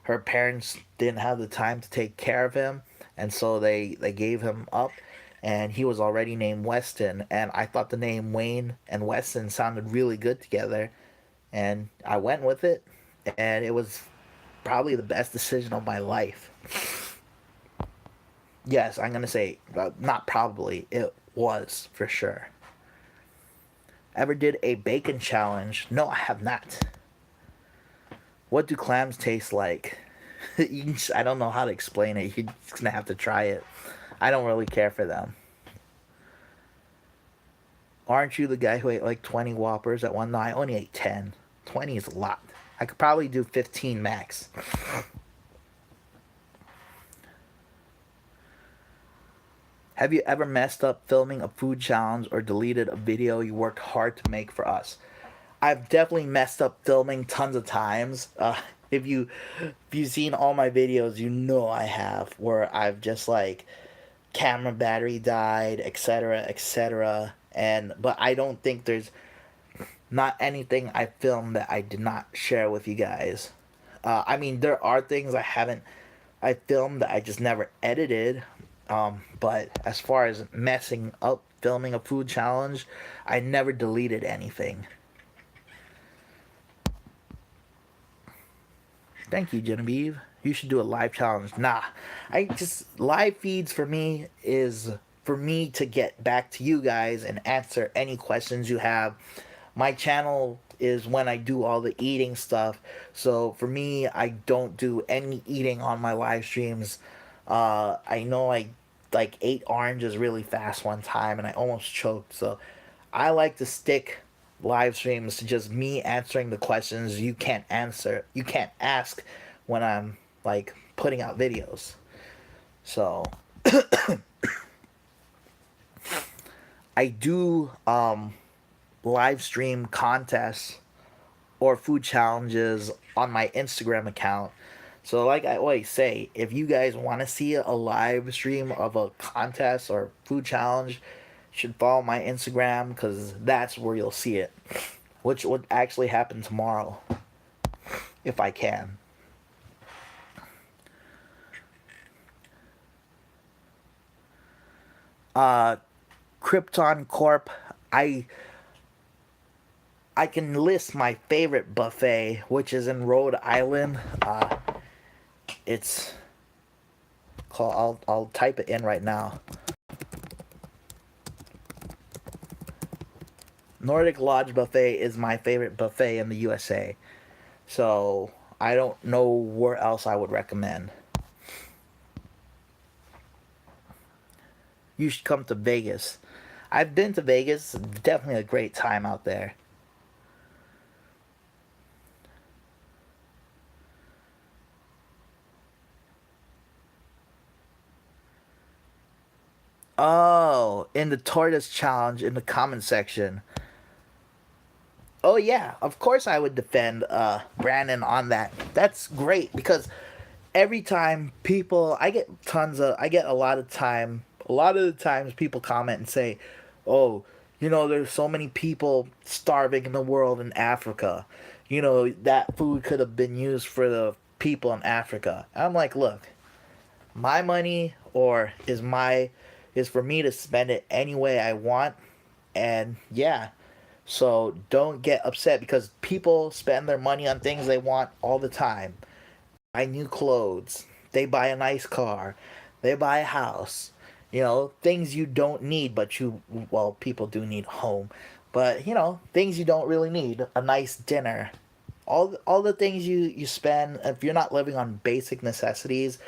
her parents didn't have the time to take care of him, and so they gave him up, and he was already named Weston, and I thought the name Wayne and Weston sounded really good together, and I went with it, and it was probably the best decision of my life. Yes, I'm gonna say not probably, it was for sure. Ever did a bacon challenge? No, I have not. What do clams taste like? I don't know how to explain it. You're just gonna have to try it. I don't really care for them. Aren't you the guy who ate like 20 Whoppers at one? No, I only ate 10. 20 is a lot. I could probably do 15 max. Have you ever messed up filming a food challenge or deleted a video you worked hard to make for us? I've definitely messed up filming tons of times. If you've seen all my videos, you know I have, where I've just like camera battery died, etc., etc. And but I don't think there's not anything I filmed that I did not share with you guys. I mean, there are things I filmed that I just never edited. But as far as messing up filming a food challenge, I never deleted anything. Thank you, Genevieve. you should do a live challenge. Nah, I just live feeds for me is for me to get back to you guys and answer any questions you have. My channel is when I do all the eating stuff. So for me, I don't do any eating on my live streams. I know I like ate oranges really fast one time and I almost choked. So I like to stick live streams to just me answering the questions you can't answer, you can't ask when I'm like putting out videos. So I do live stream contests or food challenges on my Instagram account. So like I always say, if you guys want to see a live stream of a contest or food challenge, you should follow my Instagram because that's where you'll see it. Which would actually happen tomorrow if I can. Uh Krypton Corp, I I can list my favorite buffet, which is in Rhode Island. It's called. I'll type it in right now. Nordic Lodge Buffet is my favorite buffet in the USA. So I don't know where else I would recommend. You should come to Vegas. I've been to Vegas. Definitely a great time out there. Oh, in the tortoise challenge in the comment section. Oh yeah, of course I would defend Brandon on that. That's great because every time people I get a lot of the times people comment and say, "Oh, you know, there's so many people starving in the world in Africa. You know, that food could have been used for the people in Africa." I'm like, "Look, my money or is for me to spend it any way I want, and yeah, so don't get upset because people spend their money on things they want all the time. Buy new clothes, they buy a nice car, they buy a house. You know, things you don't need, but well, people do need a home, but you know, things you don't really need. A nice dinner, all the things you spend. If you're not living on basic necessities,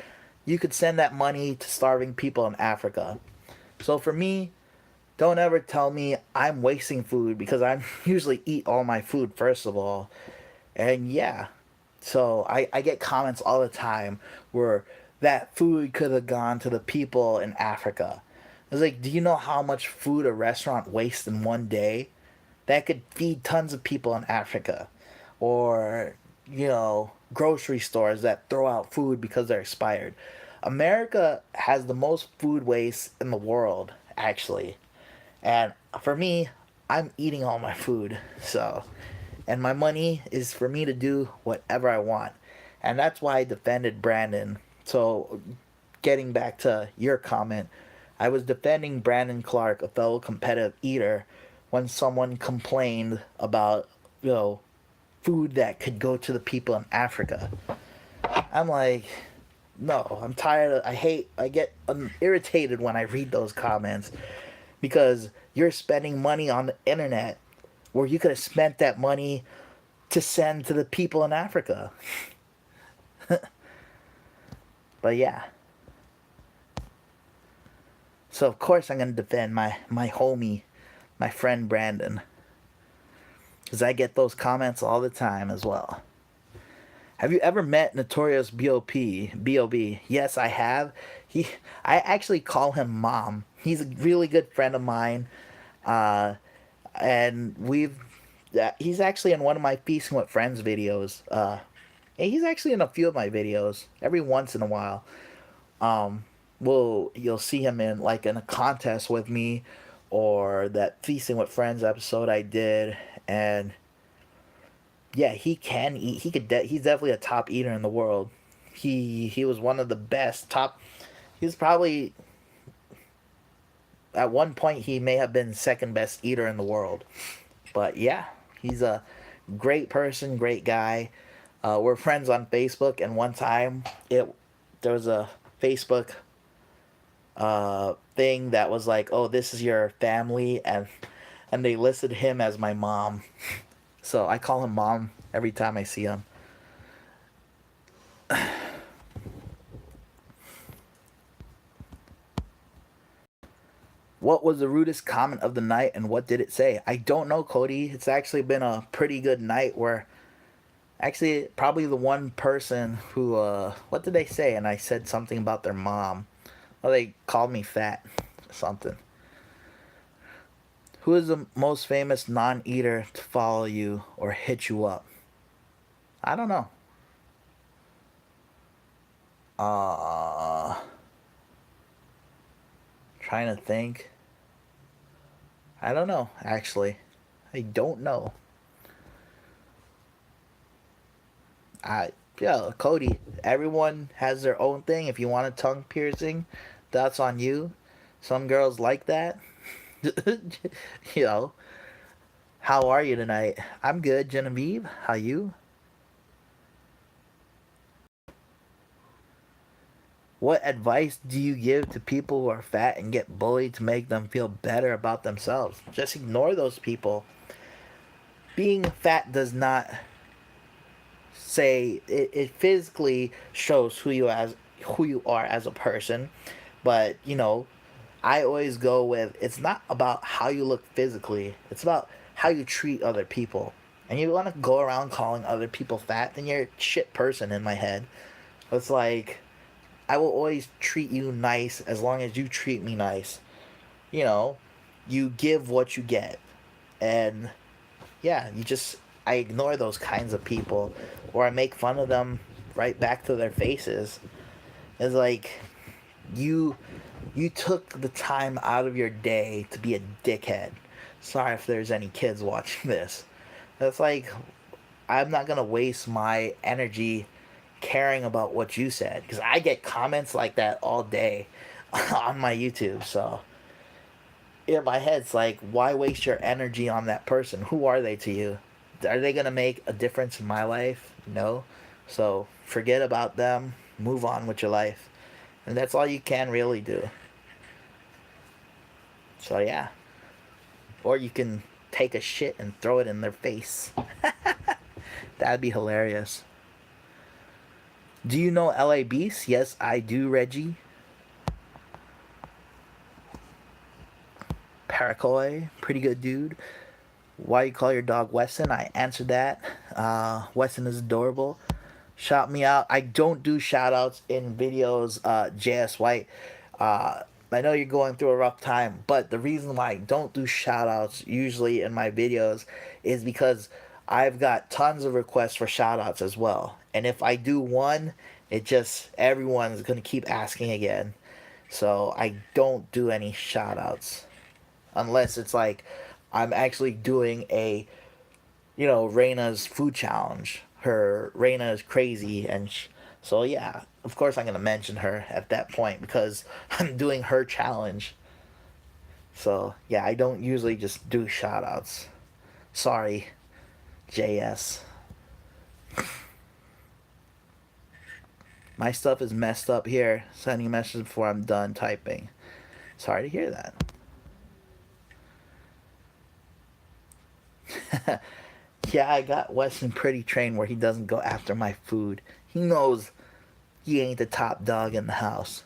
you could send that money to starving people in Africa. So for me, don't ever tell me I'm wasting food because I usually eat all my food first of all. And yeah, so I get comments all the time where that food could have gone to the people in Africa. It's like, do you know how much food a restaurant wastes in one day? That could feed tons of people in Africa. Or, you know, grocery stores that throw out food because they're expired. America has the most food waste in the world, actually. And for me, I'm eating all my food. So, and my money is for me to do whatever I want. And that's why I defended Brandon. So, getting back to your comment, I was defending Brandon Clark, a fellow competitive eater, when someone complained about, you know, food that could go to the people in Africa. I'm like, no, I'm tired of, I get irritated when I read those comments because you're spending money on the internet where you could have spent that money to send to the people in Africa. But yeah. So of course I'm gonna defend my homie, my friend Brandon, because I get those comments all the time as well. Have you ever met Notorious B.O.P. B.O.B.? Yes, I have. I actually call him Mom. He's a really good friend of mine, uh, and he's actually in one of my Feasting with Friends videos. And he's actually in a few of my videos every once in a while. Um, you'll see him in a contest with me, or that Feasting with Friends episode I did, and yeah, he can eat. He's definitely a top eater in the world. He was one of the best top. He was probably at one point he may have been second best eater in the world. But yeah, he's a great person, great guy. We're friends on Facebook, and one time there was a Facebook thing that was like, "Oh, this is your family," and they listed him as my mom. So I call him mom every time I see him. What was the rudest comment of the night, and what did it say? I don't know, Cody. It's actually been a pretty good night where actually probably the one person who what did they say? And I said something about their mom. Well, they called me fat or something. Who is the most famous non-eater to follow you or hit you up? I don't know. Uh Trying to think. I don't know, actually. I don't know. I Yeah, Cody. Everyone has their own thing. If you want a tongue piercing, that's on you. Some girls like that. you know. How are you tonight? I'm good, Genevieve. How you? What advice do you give to people who are fat and get bullied to make them feel better about themselves? Just ignore those people. Being fat does not say it physically shows who you are as a person, but I always go with it's not about how you look physically, it's about how you treat other people. And you want to go around calling other people fat, then you're a shit person in my head. It's like I will always treat you nice as long as you treat me nice. You know, you give what you get. And yeah, I ignore those kinds of people or I make fun of them right back to their faces. It's like you you took the time out of your day to be a dickhead. Sorry if there's any kids watching this. It's like I'm not gonna waste my energy caring about what you said because I get comments like that all day on my YouTube. So in my head, it's like, why waste your energy on that person? Who are they to you? Are they gonna make a difference in my life? No. So forget about them. Move on with your life, and that's all you can really do. So yeah, or you can take a shit and throw it in their face. That'd be hilarious. Do you know LA Beast? Yes, I do, Reggie. Paracoy, pretty good dude. Why you call your dog Wesson? I answered that. Wesson is adorable. Shout me out. I don't do shout outs in videos, JS White. I know you're going through a rough time, but the reason why I don't do shout outs usually in my videos is because I've got tons of requests for shout outs as well. And if I do one, everyone's going to keep asking again. So I don't do any shout outs unless it's like I'm actually doing Reina's food challenge. Her Reina is crazy, and so yeah, of course I'm gonna mention her at that point because I'm doing her challenge. So yeah, I don't usually just do shout outs. Sorry, JS. My stuff is messed up here. Sending a message before I'm done typing. Sorry to hear that. Yeah, I got Weston pretty trained where he doesn't go after my food. He knows he ain't the top dog in the house.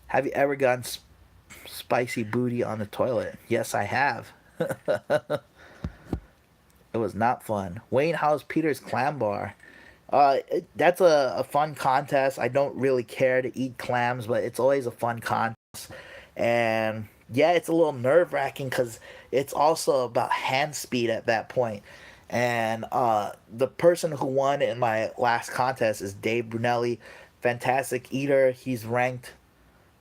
Have you ever gotten spicy booty on the toilet? Yes, I have. It was not fun. Wayne, how's Peter's Clam Bar? That's a fun contest. I don't really care to eat clams, but it's always a fun contest. And yeah, it's a little nerve wracking because it's also about hand speed at that point. And the person who won in my last contest is Dave Brunelli, fantastic eater. He's ranked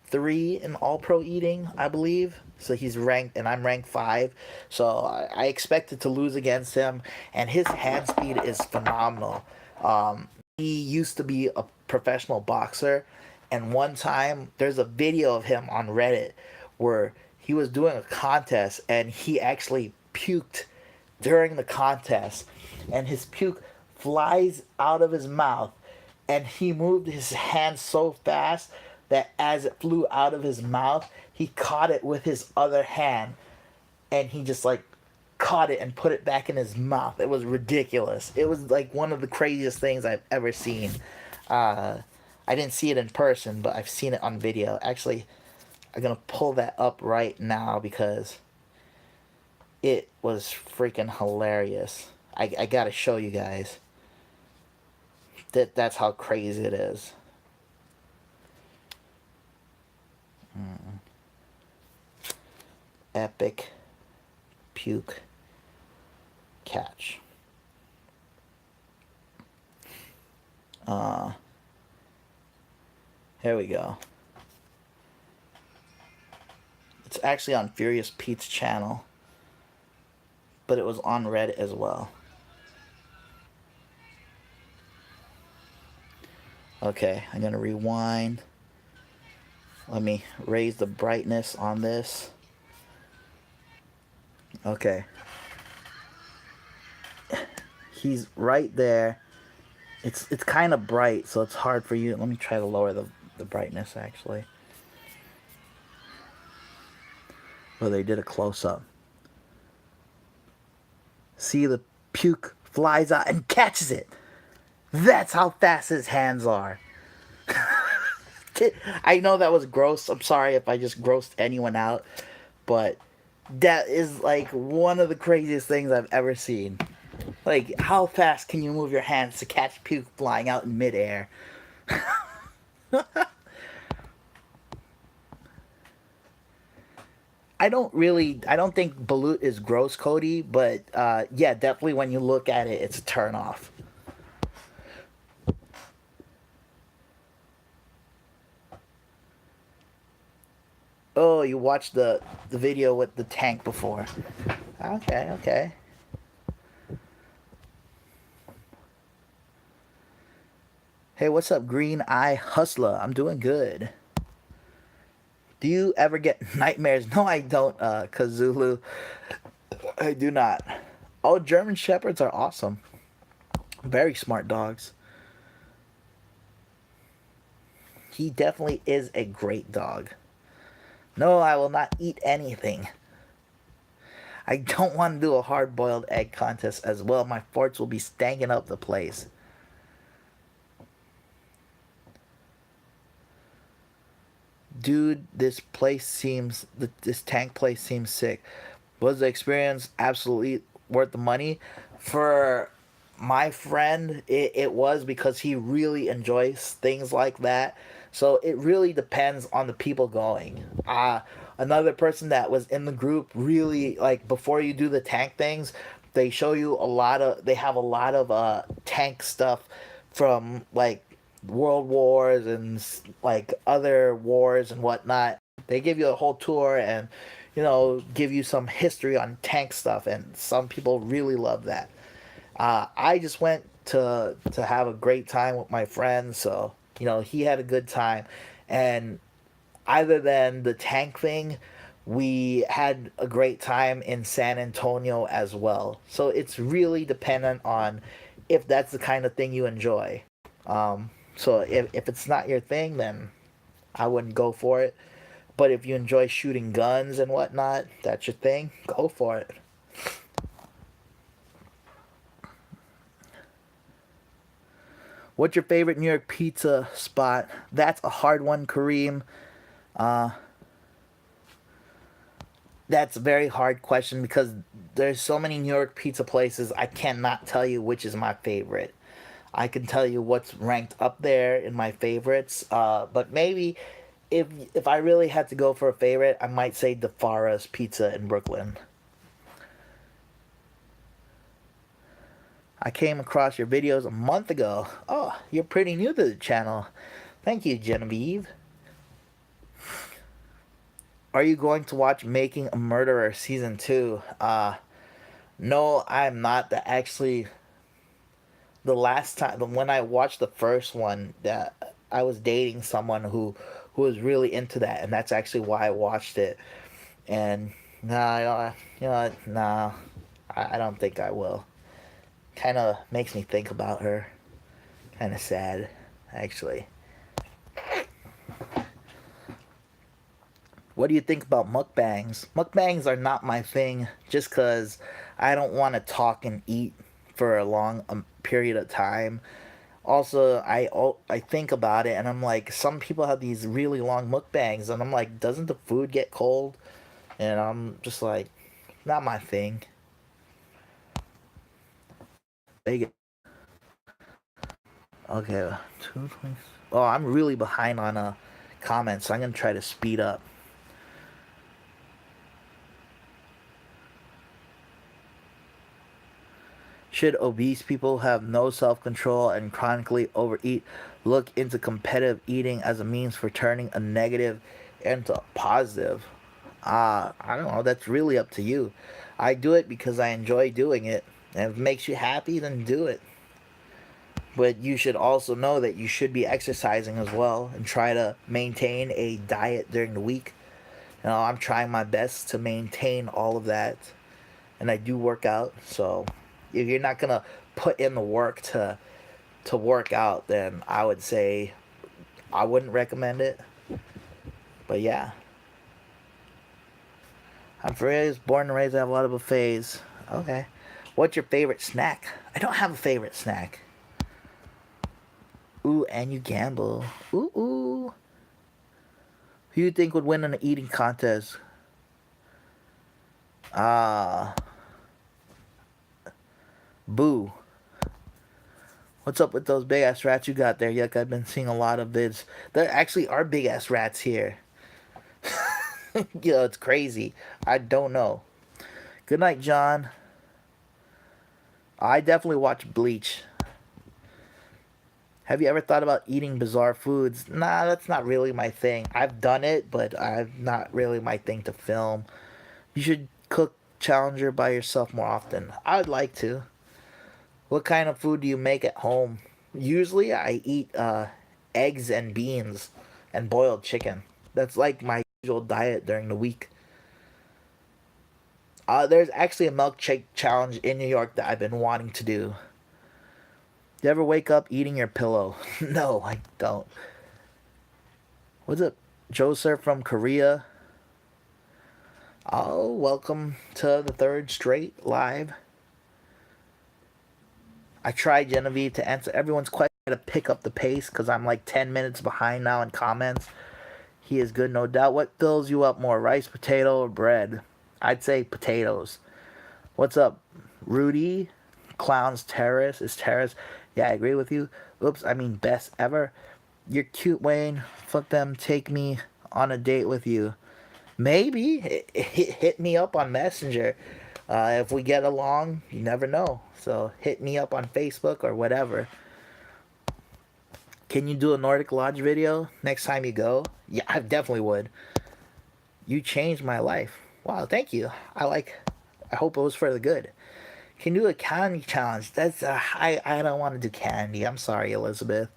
three in All Pro Eating, I believe. So he's ranked, and I'm ranked five. So I expected to lose against him, and his hand speed is phenomenal. He used to be a professional boxer, and one time there's a video of him on Reddit where he was doing a contest and he actually puked during the contest, and his puke flies out of his mouth, and he moved his hand so fast that as it flew out of his mouth, he caught it with his other hand, and he just like caught it and put it back in his mouth. It was ridiculous. It was like one of the craziest things I've ever seen. I didn't see it in person, but I've seen it on video. Actually, I'm gonna pull that up right now because it was freaking hilarious. I gotta show you guys. That's how crazy it is. Epic puke catch. Here we go. It's actually on Furious Pete's channel, but it was on Reddit as well. Okay, I'm gonna rewind. Let me raise the brightness on this. Okay. He's right there. It's kind of bright, so it's hard for you. Let me try to lower the brightness, actually. Oh, they did a close-up. See, the puke flies out and catches it. That's how fast his hands are. I know that was gross. I'm sorry if I just grossed anyone out. But that is like one of the craziest things I've ever seen. Like, how fast can you move your hands to catch puke flying out in midair? I don't think balut is gross, Cody, but yeah, definitely when you look at it, it's a turn off. Oh, you watched the video with the tank before. Okay, okay. Hey, what's up, Green Eye Hustler? I'm doing good. Do you ever get nightmares? No, I don't, Kazulu. I do not. Oh, German Shepherds are awesome. Very smart dogs. He definitely is a great dog. No, I will not eat anything. I don't want to do a hard-boiled egg contest as well. My farts will be stanking up the place. Dude, this tank place seems sick. Was the experience absolutely worth the money? For my friend, it was, because he really enjoys things like that. So it really depends on the people going. Another person that was in the group, really, like, before you do the tank things, they have a lot of tank stuff from like world wars and like other wars and whatnot. They give you a whole tour and, give you some history on tank stuff, and some people really love that. I just went to have a great time with my friends, so he had a good time. And other than the tank thing, we had a great time in San Antonio as well. So it's really dependent on if that's the kind of thing you enjoy. So if it's not your thing, then I wouldn't go for it. But if you enjoy shooting guns and whatnot, that's your thing, go for it. What's your favorite New York pizza spot? That's a hard one, Kareem. Uh, that's a very hard question because there's so many New York pizza places. I cannot tell you which is my favorite. I can tell you what's ranked up there in my favorites. But maybe if I really had to go for a favorite, I might say DeFara's Pizza in Brooklyn. I came across your videos a month ago. Oh, you're pretty new to the channel. Thank you, Genevieve. Are you going to watch Making a Murderer Season 2? No, I'm not. Actually, the last time, when I watched the first one, that I was dating someone who was really into that, and that's actually why I watched it. And no, I don't think I will. Kind of makes me think about her. Kind of sad, actually. What do you think about mukbangs? Mukbangs are not my thing just because I don't want to talk and eat for a long period of time. Also, I think about it and I'm like, some people have these really long mukbangs, and I'm like, doesn't the food get cold? And I'm just like, not my thing. They okay, 220. Oh, I'm really behind on comments, so I'm gonna try to speed up. Should obese people have no self control and chronically overeat? Look into competitive eating as a means for turning a negative into a positive. I don't know. That's really up to you. I do it because I enjoy doing it. And if it makes you happy, then do it. But you should also know that you should be exercising as well and try to maintain a diet during the week. You know, I'm trying my best to maintain all of that. And I do work out. So if you're not going to put in the work to work out, then I would say I wouldn't recommend it. But yeah, I'm raised, born and raised. I have a lot of buffets. Okay. What's your favorite snack? I don't have a favorite snack. Ooh, and you gamble. Ooh, ooh. Who you think would win an eating contest? Ah, Boo. What's up with those big ass rats you got there? Yuck, I've been seeing a lot of vids. There actually are big ass rats here. It's crazy. I don't know. Good night, John. I definitely watch Bleach. Have you ever thought about eating bizarre foods? Nah, that's not really my thing. I've done it, but I've not really my thing to film. You should cook Challenger by yourself more often. I'd like to. What kind of food do you make at home? Usually I eat eggs and beans and boiled chicken. That's like my usual diet during the week. There's actually a milkshake challenge in New York that I've been wanting to do. You ever wake up eating your pillow? No, I don't. What's up, Joser from Korea? Oh, welcome to the third straight live. I tried Genevieve to answer everyone's question to pick up the pace because I'm like 10 minutes behind now in comments. He is good, no doubt. What fills you up more, rice, potato, or bread? I'd say potatoes. What's up, Rudy? Clowns Terrace is Terrace. Yeah, I agree with you. Oops, I mean best ever. You're cute, Wayne. Fuck them. Take me on a date with you. Maybe hit me up on Messenger. If we get along, you never know. So hit me up on Facebook or whatever. Can you do a Nordic Lodge video next time you go? Yeah, I definitely would. You changed my life. Wow, thank you. I hope it was for the good. Can you do a candy challenge? I don't want to do candy. I'm sorry, Elizabeth.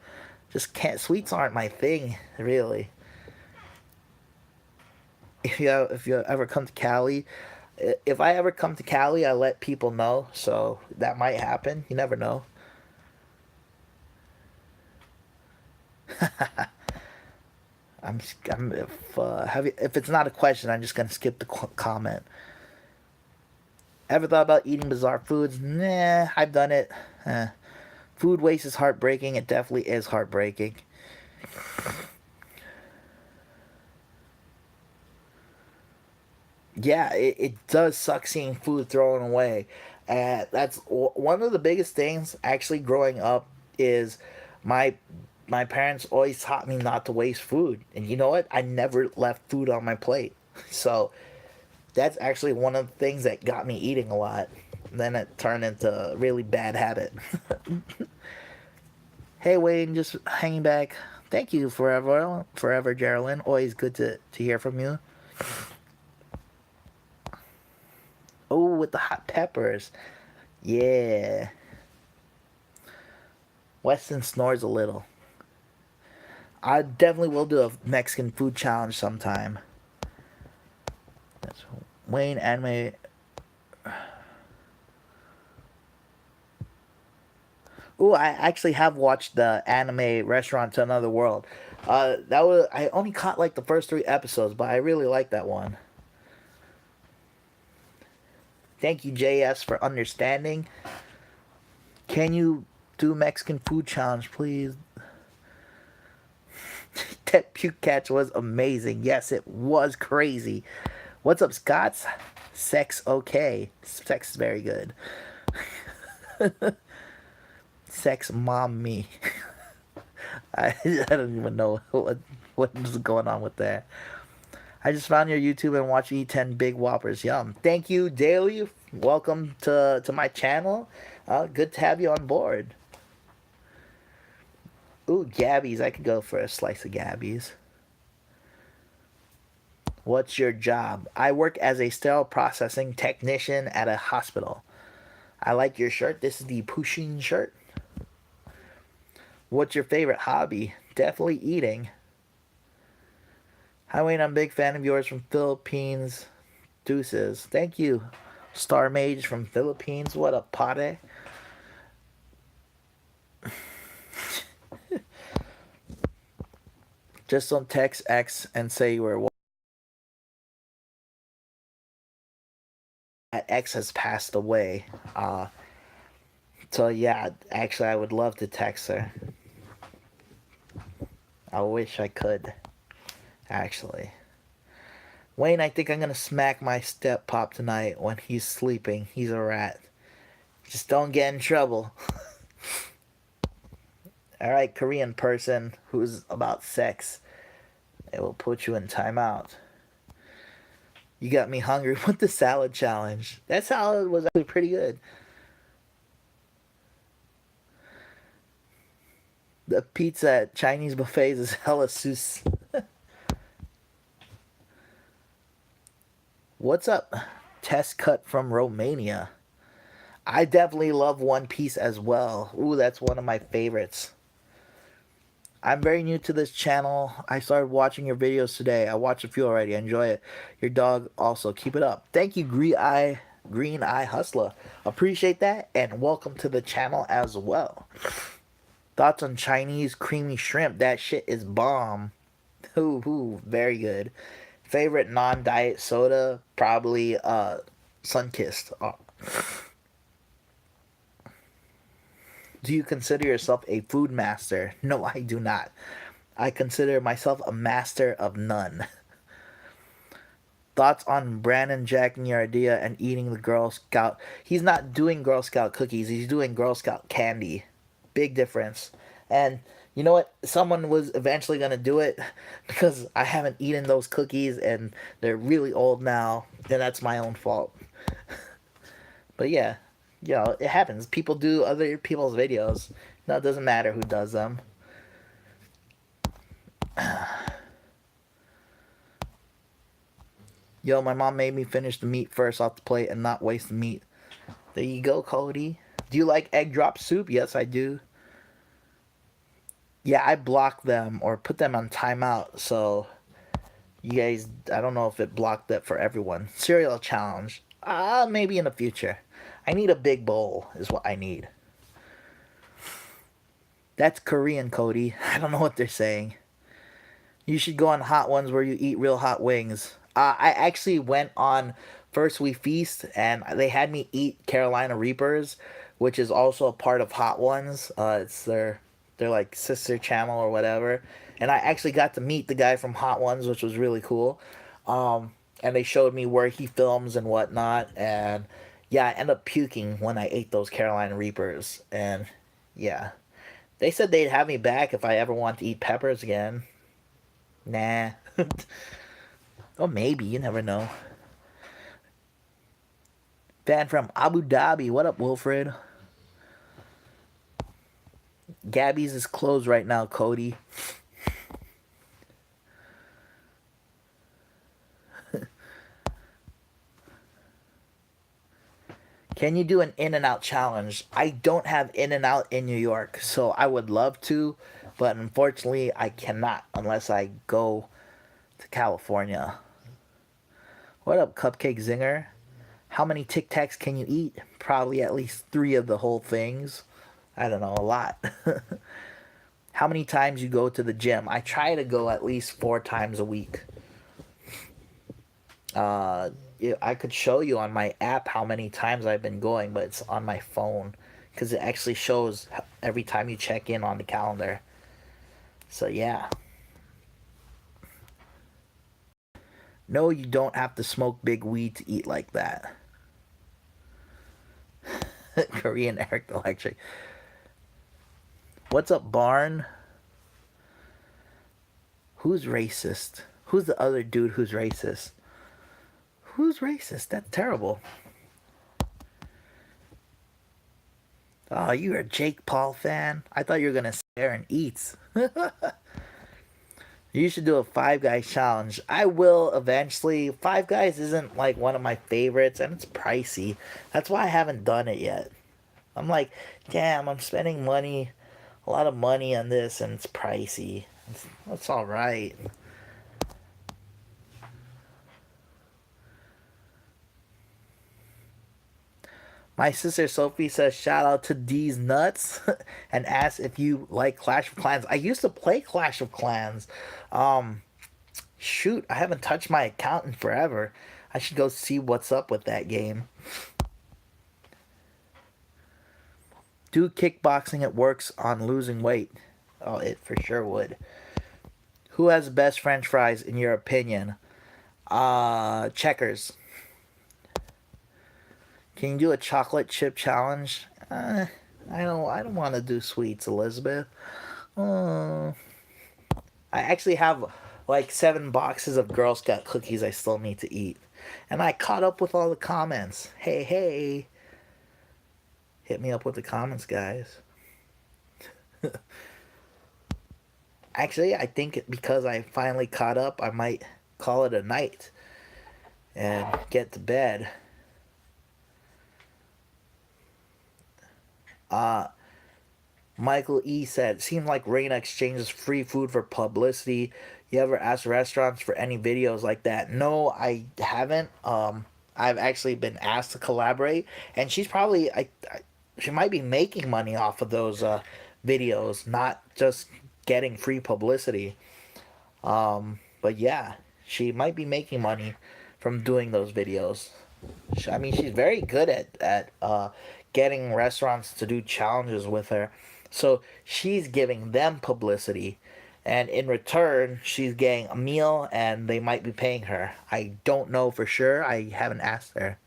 Just can't. Sweets aren't my thing, really. If you ever come to Cali, if I ever come to Cali, I let people know. So that might happen. You never know. If it's not a question, I'm just gonna skip the comment. Ever thought about eating bizarre foods? Nah, I've done it. Eh. Food waste is heartbreaking. It definitely is heartbreaking. Yeah, it does suck seeing food thrown away. That's one of the biggest things actually growing up is my my parents always taught me not to waste food. And you know what? I never left food on my plate. So that's actually one of the things that got me eating a lot. Then it turned into a really bad habit. Hey Wayne, just hanging back. Thank you forever, Geraldine. Always good to hear from you. Oh, with the hot peppers. Yeah. Weston snores a little. I definitely will do a Mexican food challenge sometime. That's Wayne anime. Ooh, I actually have watched the anime Restaurant to Another World. That was I only caught like the first 3 episodes, but I really like that one. Thank you, JS, for understanding. Can you do Mexican food challenge, please? That puke catch was amazing. Yes, it was crazy. What's up, Scots? Sex okay. Sex is very good. Sex mom me. I don't even know what is going on with that. I just found your YouTube and watched eat 10 big whoppers. Yum. Thank you, Daily. Welcome to my channel. Good to have you on board. Ooh, Gabby's. I could go for a slice of Gabby's. What's your job? I work as a sterile processing technician at a hospital. I like your shirt. This is the Pusheen shirt. What's your favorite hobby? Definitely eating. Hi Wayne, I'm a big fan of yours from Philippines. Deuces. Thank you. Star Mage from Philippines. What up, Pate? Just don't text X and say you were that X has passed away. So yeah, actually I would love to text her. I wish I could. Actually. Wayne, I think I'm gonna smack my step pop tonight when he's sleeping. He's a rat. Just don't get in trouble. Alright, Korean person who's about sex. It will put you in timeout. You got me hungry with the salad challenge. That salad was actually pretty good. The pizza at Chinese buffets is hella sus. What's up? Test cut from Romania. I definitely love One Piece as well. Ooh, that's one of my favorites. I'm very new to this channel. I started watching your videos today. I watched a few already. I enjoy it. Your dog also. Keep it up. Thank you, Green Eye Hustler. Appreciate that, and welcome to the channel as well. Thoughts on Chinese creamy shrimp? That shit is bomb. Ooh, very good. Favorite non-diet soda? Probably Sunkist. Oh. Do you consider yourself a food master? No, I do not. I consider myself a master of none. Thoughts on Brandon jacking your idea and eating the Girl Scout? He's not doing Girl Scout cookies. He's doing Girl Scout candy. Big difference. And you know what? Someone was eventually gonna do it because I haven't eaten those cookies and they're really old now, and that's my own fault. But yeah, it happens. People do other people's videos. No, it doesn't matter who does them. Yo, my mom made me finish the meat first off the plate and not waste the meat. There you go, Cody. Do you like egg drop soup? Yes, I do. Yeah, I block them or put them on timeout. So you guys, I don't know if it blocked that for everyone. Cereal challenge. Maybe in the future. I need a big bowl is what I need. That's Korean, Cody. I don't know what they're saying. You should go on Hot Ones where you eat real hot wings. I actually went on First We Feast and they had me eat Carolina Reapers, which is also a part of Hot Ones. It's their like sister channel or whatever. And I actually got to meet the guy from Hot Ones, which was really cool. And they showed me where he films and whatnot. And yeah, I ended up puking when I ate those Carolina Reapers. And yeah, they said they'd have me back if I ever want to eat peppers again. Nah. Oh, maybe. You never know. Fan from Abu Dhabi. What up, Wilfred? Gabby's is closed right now, Cody. Can you do an In-N-Out challenge? I don't have In-N-Out in New York, so I would love to, but unfortunately I cannot unless I go to California. What up, Cupcake Zinger? How many Tic Tacs can you eat? Probably at least 3 of the whole things. I don't know, a lot. How many times you go to the gym? I try to go at least 4 times a week. Uh, I could show you on my app how many times I've been going, but it's on my phone because it actually shows every time you check in on the calendar. So yeah. No, you don't have to smoke big weed to eat like that. Korean Eric Electric. What's up, Barn? Who's racist? Who's the other dude who's racist? Who's racist? That's terrible. Oh, you're a Jake Paul fan? I thought you were gonna stare and eats. You should do a Five Guys challenge. I will eventually. Five Guys isn't like one of my favorites, and it's pricey. That's why I haven't done it yet. I'm like, damn, I'm spending money, a lot of money on this, and it's pricey. That's all right. My sister Sophie says shout out to D's Nuts and asks if you like Clash of Clans. I used to play Clash of Clans. Um, Shoot, I haven't touched my account in forever. I should go see what's up with that game. Do kickboxing, it works on losing weight. Oh, it for sure would. Who has the best French fries in your opinion? Checkers. Can you do a chocolate chip challenge? I don't want to do sweets, Elizabeth. Uh, I actually have like 7 boxes of Girl Scout cookies I still need to eat. And I caught up with all the comments. Hey, hey. Hit me up with the comments, guys. Actually, I think because I finally caught up, I might call it a night and get to bed. Uh, Michael E said, seems like Reina exchanges free food for publicity. You ever ask restaurants for any videos like that? No, I haven't. I've actually been asked to collaborate, and she's probably she might be making money off of those videos, not just getting free publicity. But yeah, she might be making money from doing those videos. I mean, she's very good at getting restaurants to do challenges with her. So she's giving them publicity, and in return, she's getting a meal, and they might be paying her. I don't know for sure. I haven't asked her.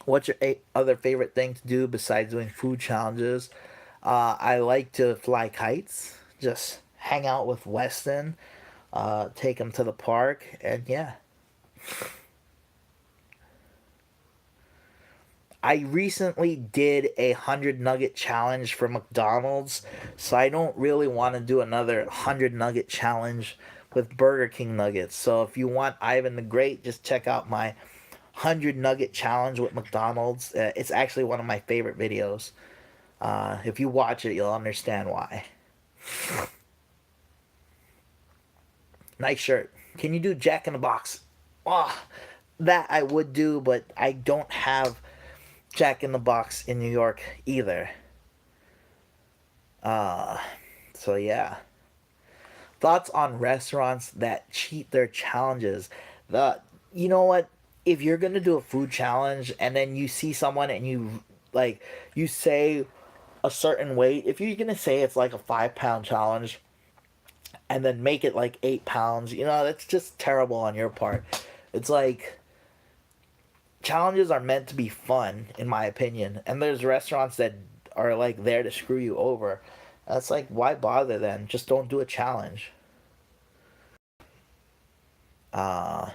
What's your other favorite thing to do besides doing food challenges? I like to fly kites. Just hang out with Weston. Take him to the park, and yeah. I recently did a 100 nugget challenge for McDonald's, so I don't really want to do another 100 nugget challenge with Burger King nuggets. So if you want Ivan the Great, just check out my 100 nugget challenge with McDonald's. It's actually one of my favorite videos. If you watch it, you'll understand why. Nice shirt. Can you do Jack in the Box? Oh, that I would do, but I don't have Jack in the Box in New York either. Uh, so yeah. Thoughts on restaurants that cheat their challenges? The You know what? If you're gonna do a food challenge and then you see someone and like you say a certain weight, if you're gonna say it's like a 5 pound challenge and then make it like 8 pounds, that's just terrible on your part. It's like challenges are meant to be fun, in my opinion, and there's restaurants that are like there to screw you over. That's like, why bother then? Just don't do a challenge. Uh,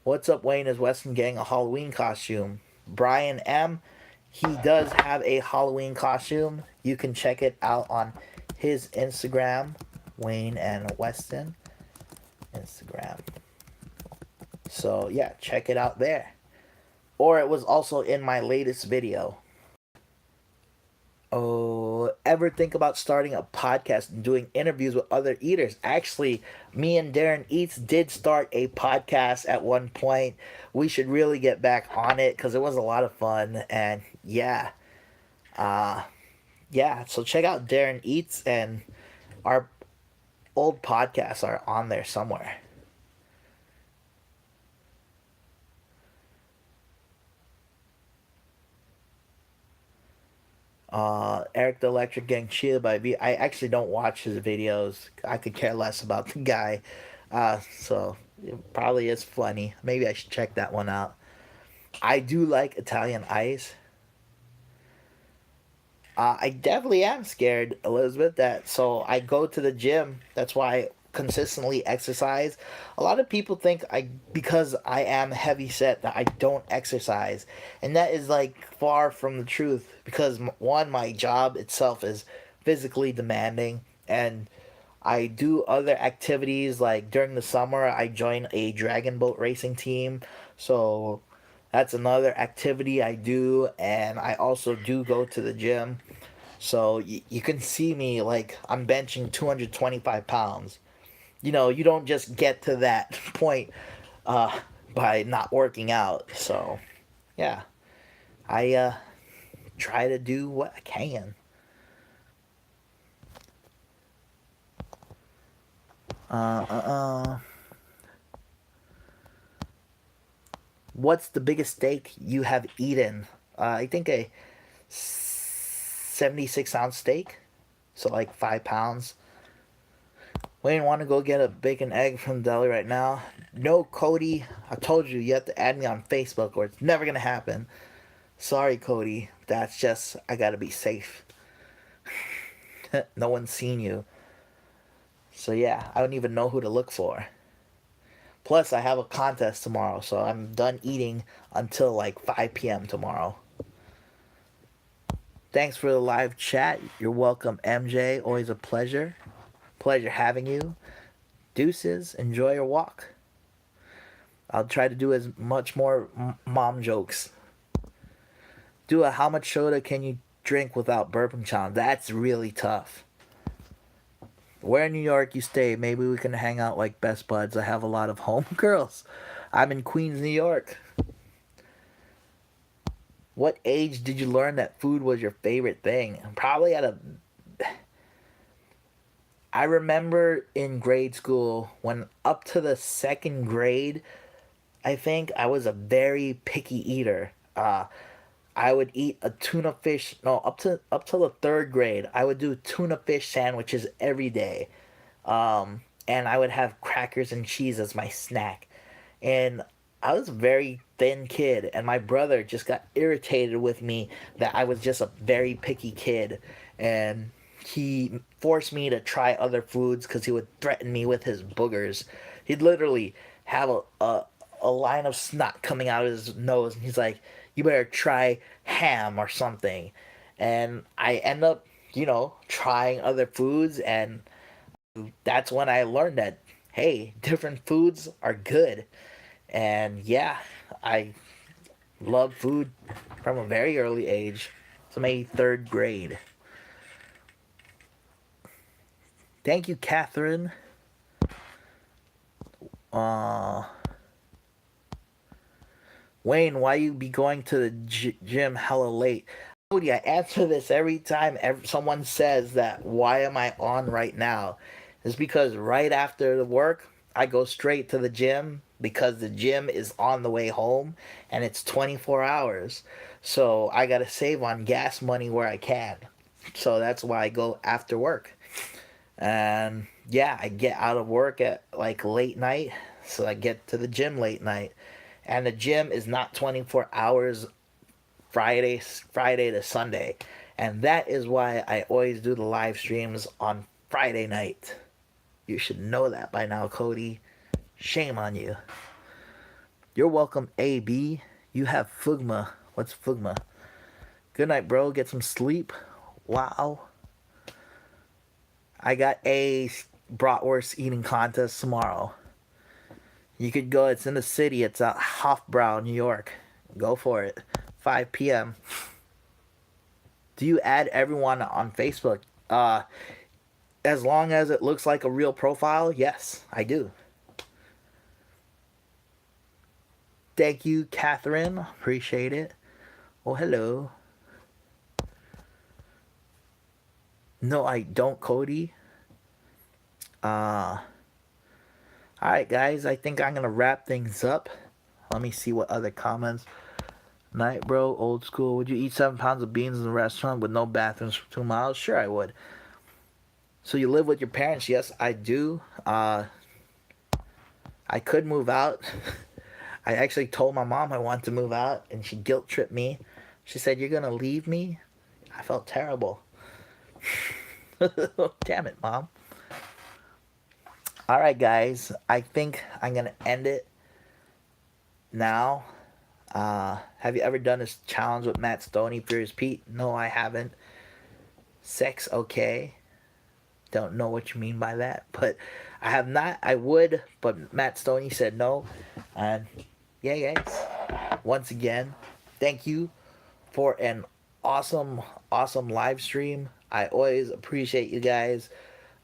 what's up, Wayne? Is Weston getting a Halloween costume? Brian M. He does have a Halloween costume. You can check it out on his Instagram, Wayne and Weston Instagram. So yeah, check it out there. Or it was also in my latest video. Oh, ever think about starting a podcast and doing interviews with other eaters. Actually, me and Darren Eats did start a podcast at one point. We should really get back on it because it was a lot of fun. And yeah, uh, yeah. So check out Darren Eats, and our old podcasts are on there somewhere. Eric the Electric Gang Cheetah by V. I actually don't watch his videos. I could care less about the guy. So it probably is funny. Maybe I should check that one out. I do like Italian Ice. I definitely am scared, Elizabeth. That so I go to the gym. That's why I consistently exercise. A lot of people think I because I am heavy set that I don't exercise, and that is like far from the truth. Because one, my job itself is physically demanding, and I do other activities like during the summer I join a dragon boat racing team. So that's another activity I do, and I also do go to the gym. So you can see me like I'm benching 225 pounds. You know, you don't just get to that point uh, by not working out. So yeah, I try to do what I can. Uh, uh, uh. What's the biggest steak you have eaten? I think a 76-ounce steak, so like 5 pounds. Wayne, want to go get a bacon egg from the deli right now? No, Cody. I told you you have to add me on Facebook or it's never gonna happen. Sorry, Cody. That's just I gotta be safe. No one's seen you, so yeah, I don't even know who to look for. Plus, I have a contest tomorrow, so I'm done eating until like 5 p.m. tomorrow. Thanks for the live chat. You're welcome, MJ. Always a pleasure. Pleasure having you. Deuces. Enjoy your walk. I'll try to do as much more mom jokes. Do a how much soda can you drink without burping challenge? That's really tough. Where in New York you stay? Maybe we can hang out like best buds. I have a lot of home girls. I'm in Queens, New York. What age did you learn that food was your favorite thing? Probably at a. I remember in grade school when up to the second grade, I think I was a very picky eater. I would eat a tuna fish. No, up to the third grade, I would do tuna fish sandwiches every day. And I would have crackers and cheese as my snack. And I was a very thin kid, and my brother just got irritated with me that I was just a very picky kid, and he forced me to try other foods because he would threaten me with his boogers. He'd literally have a line of snot coming out of his nose, and he's like, "You better try ham or something." And I end up, trying other foods, and that's when I learned that hey, different foods are good. And yeah, I love food from a very early age. So maybe third grade. Thank you, Catherine. Uh, Wayne, why you be going to the gym hella late? Cody, I answer this every time someone says that. Why am I on right now? It's because right after the work, I go straight to the gym because the gym is on the way home and it's 24 hours. So I gotta save on gas money where I can. So that's why I go after work. And yeah, I get out of work at like late night, so I get to the gym late night. And the gym is not 24 hours Friday to Sunday. And that is why I always do the live streams on Friday night. You should know that by now, Cody. Shame on you. You're welcome, AB. You have Fugma. What's Fugma? Good night, bro. Get some sleep. Wow. I got a bratwurst eating contest tomorrow. You could go. It's in the city. It's at Hofbrau, New York. Go for it. 5 p.m. Do you add everyone on Facebook? As long as it looks like a real profile, yes, I do. Thank you, Catherine. Appreciate it. Oh, hello. No, I don't, Cody. Uh, Alright, guys, I think I'm gonna wrap things up. Let me see what other comments. Night, bro, old school. Would you eat 7 pounds of beans in a restaurant with no bathrooms for 2 miles? Sure, I would. So you live with your parents? Yes, I do. I could move out. I actually told my mom I wanted to move out, and she guilt tripped me. She said, "You're gonna leave me?" I felt terrible. Damn it, mom. All right, guys. I think I'm gonna end it now. Have you ever done this challenge with Matt Stoney, Furious Pete? No, I haven't. Sex, okay. Don't know what you mean by that, but I have not. I would, but Matt Stoney said no. And yeah, guys. Once again, thank you for an awesome, awesome live stream. I always appreciate you guys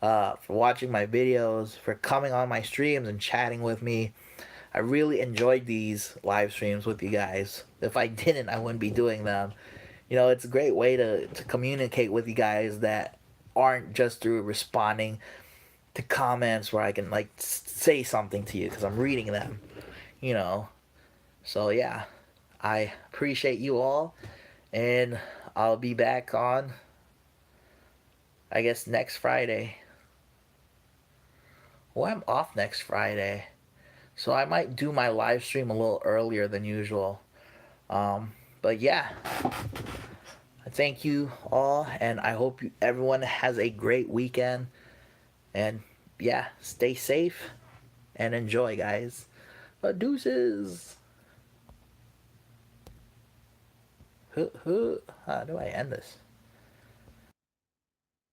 for watching my videos, for coming on my streams and chatting with me. I really enjoyed these live streams with you guys. If I didn't, I wouldn't be doing them. You know, it's a great way to communicate with you guys that aren't just through responding to comments where I can, like, say something to you because I'm reading them, you know. So, yeah, I appreciate you all, and I'll be back on, I guess, next Friday. Well, I'm off next Friday, so I might do my live stream a little earlier than usual. But yeah, thank you all, and I hope everyone has a great weekend. And yeah, stay safe and enjoy, guys. Deuces. How do I end this?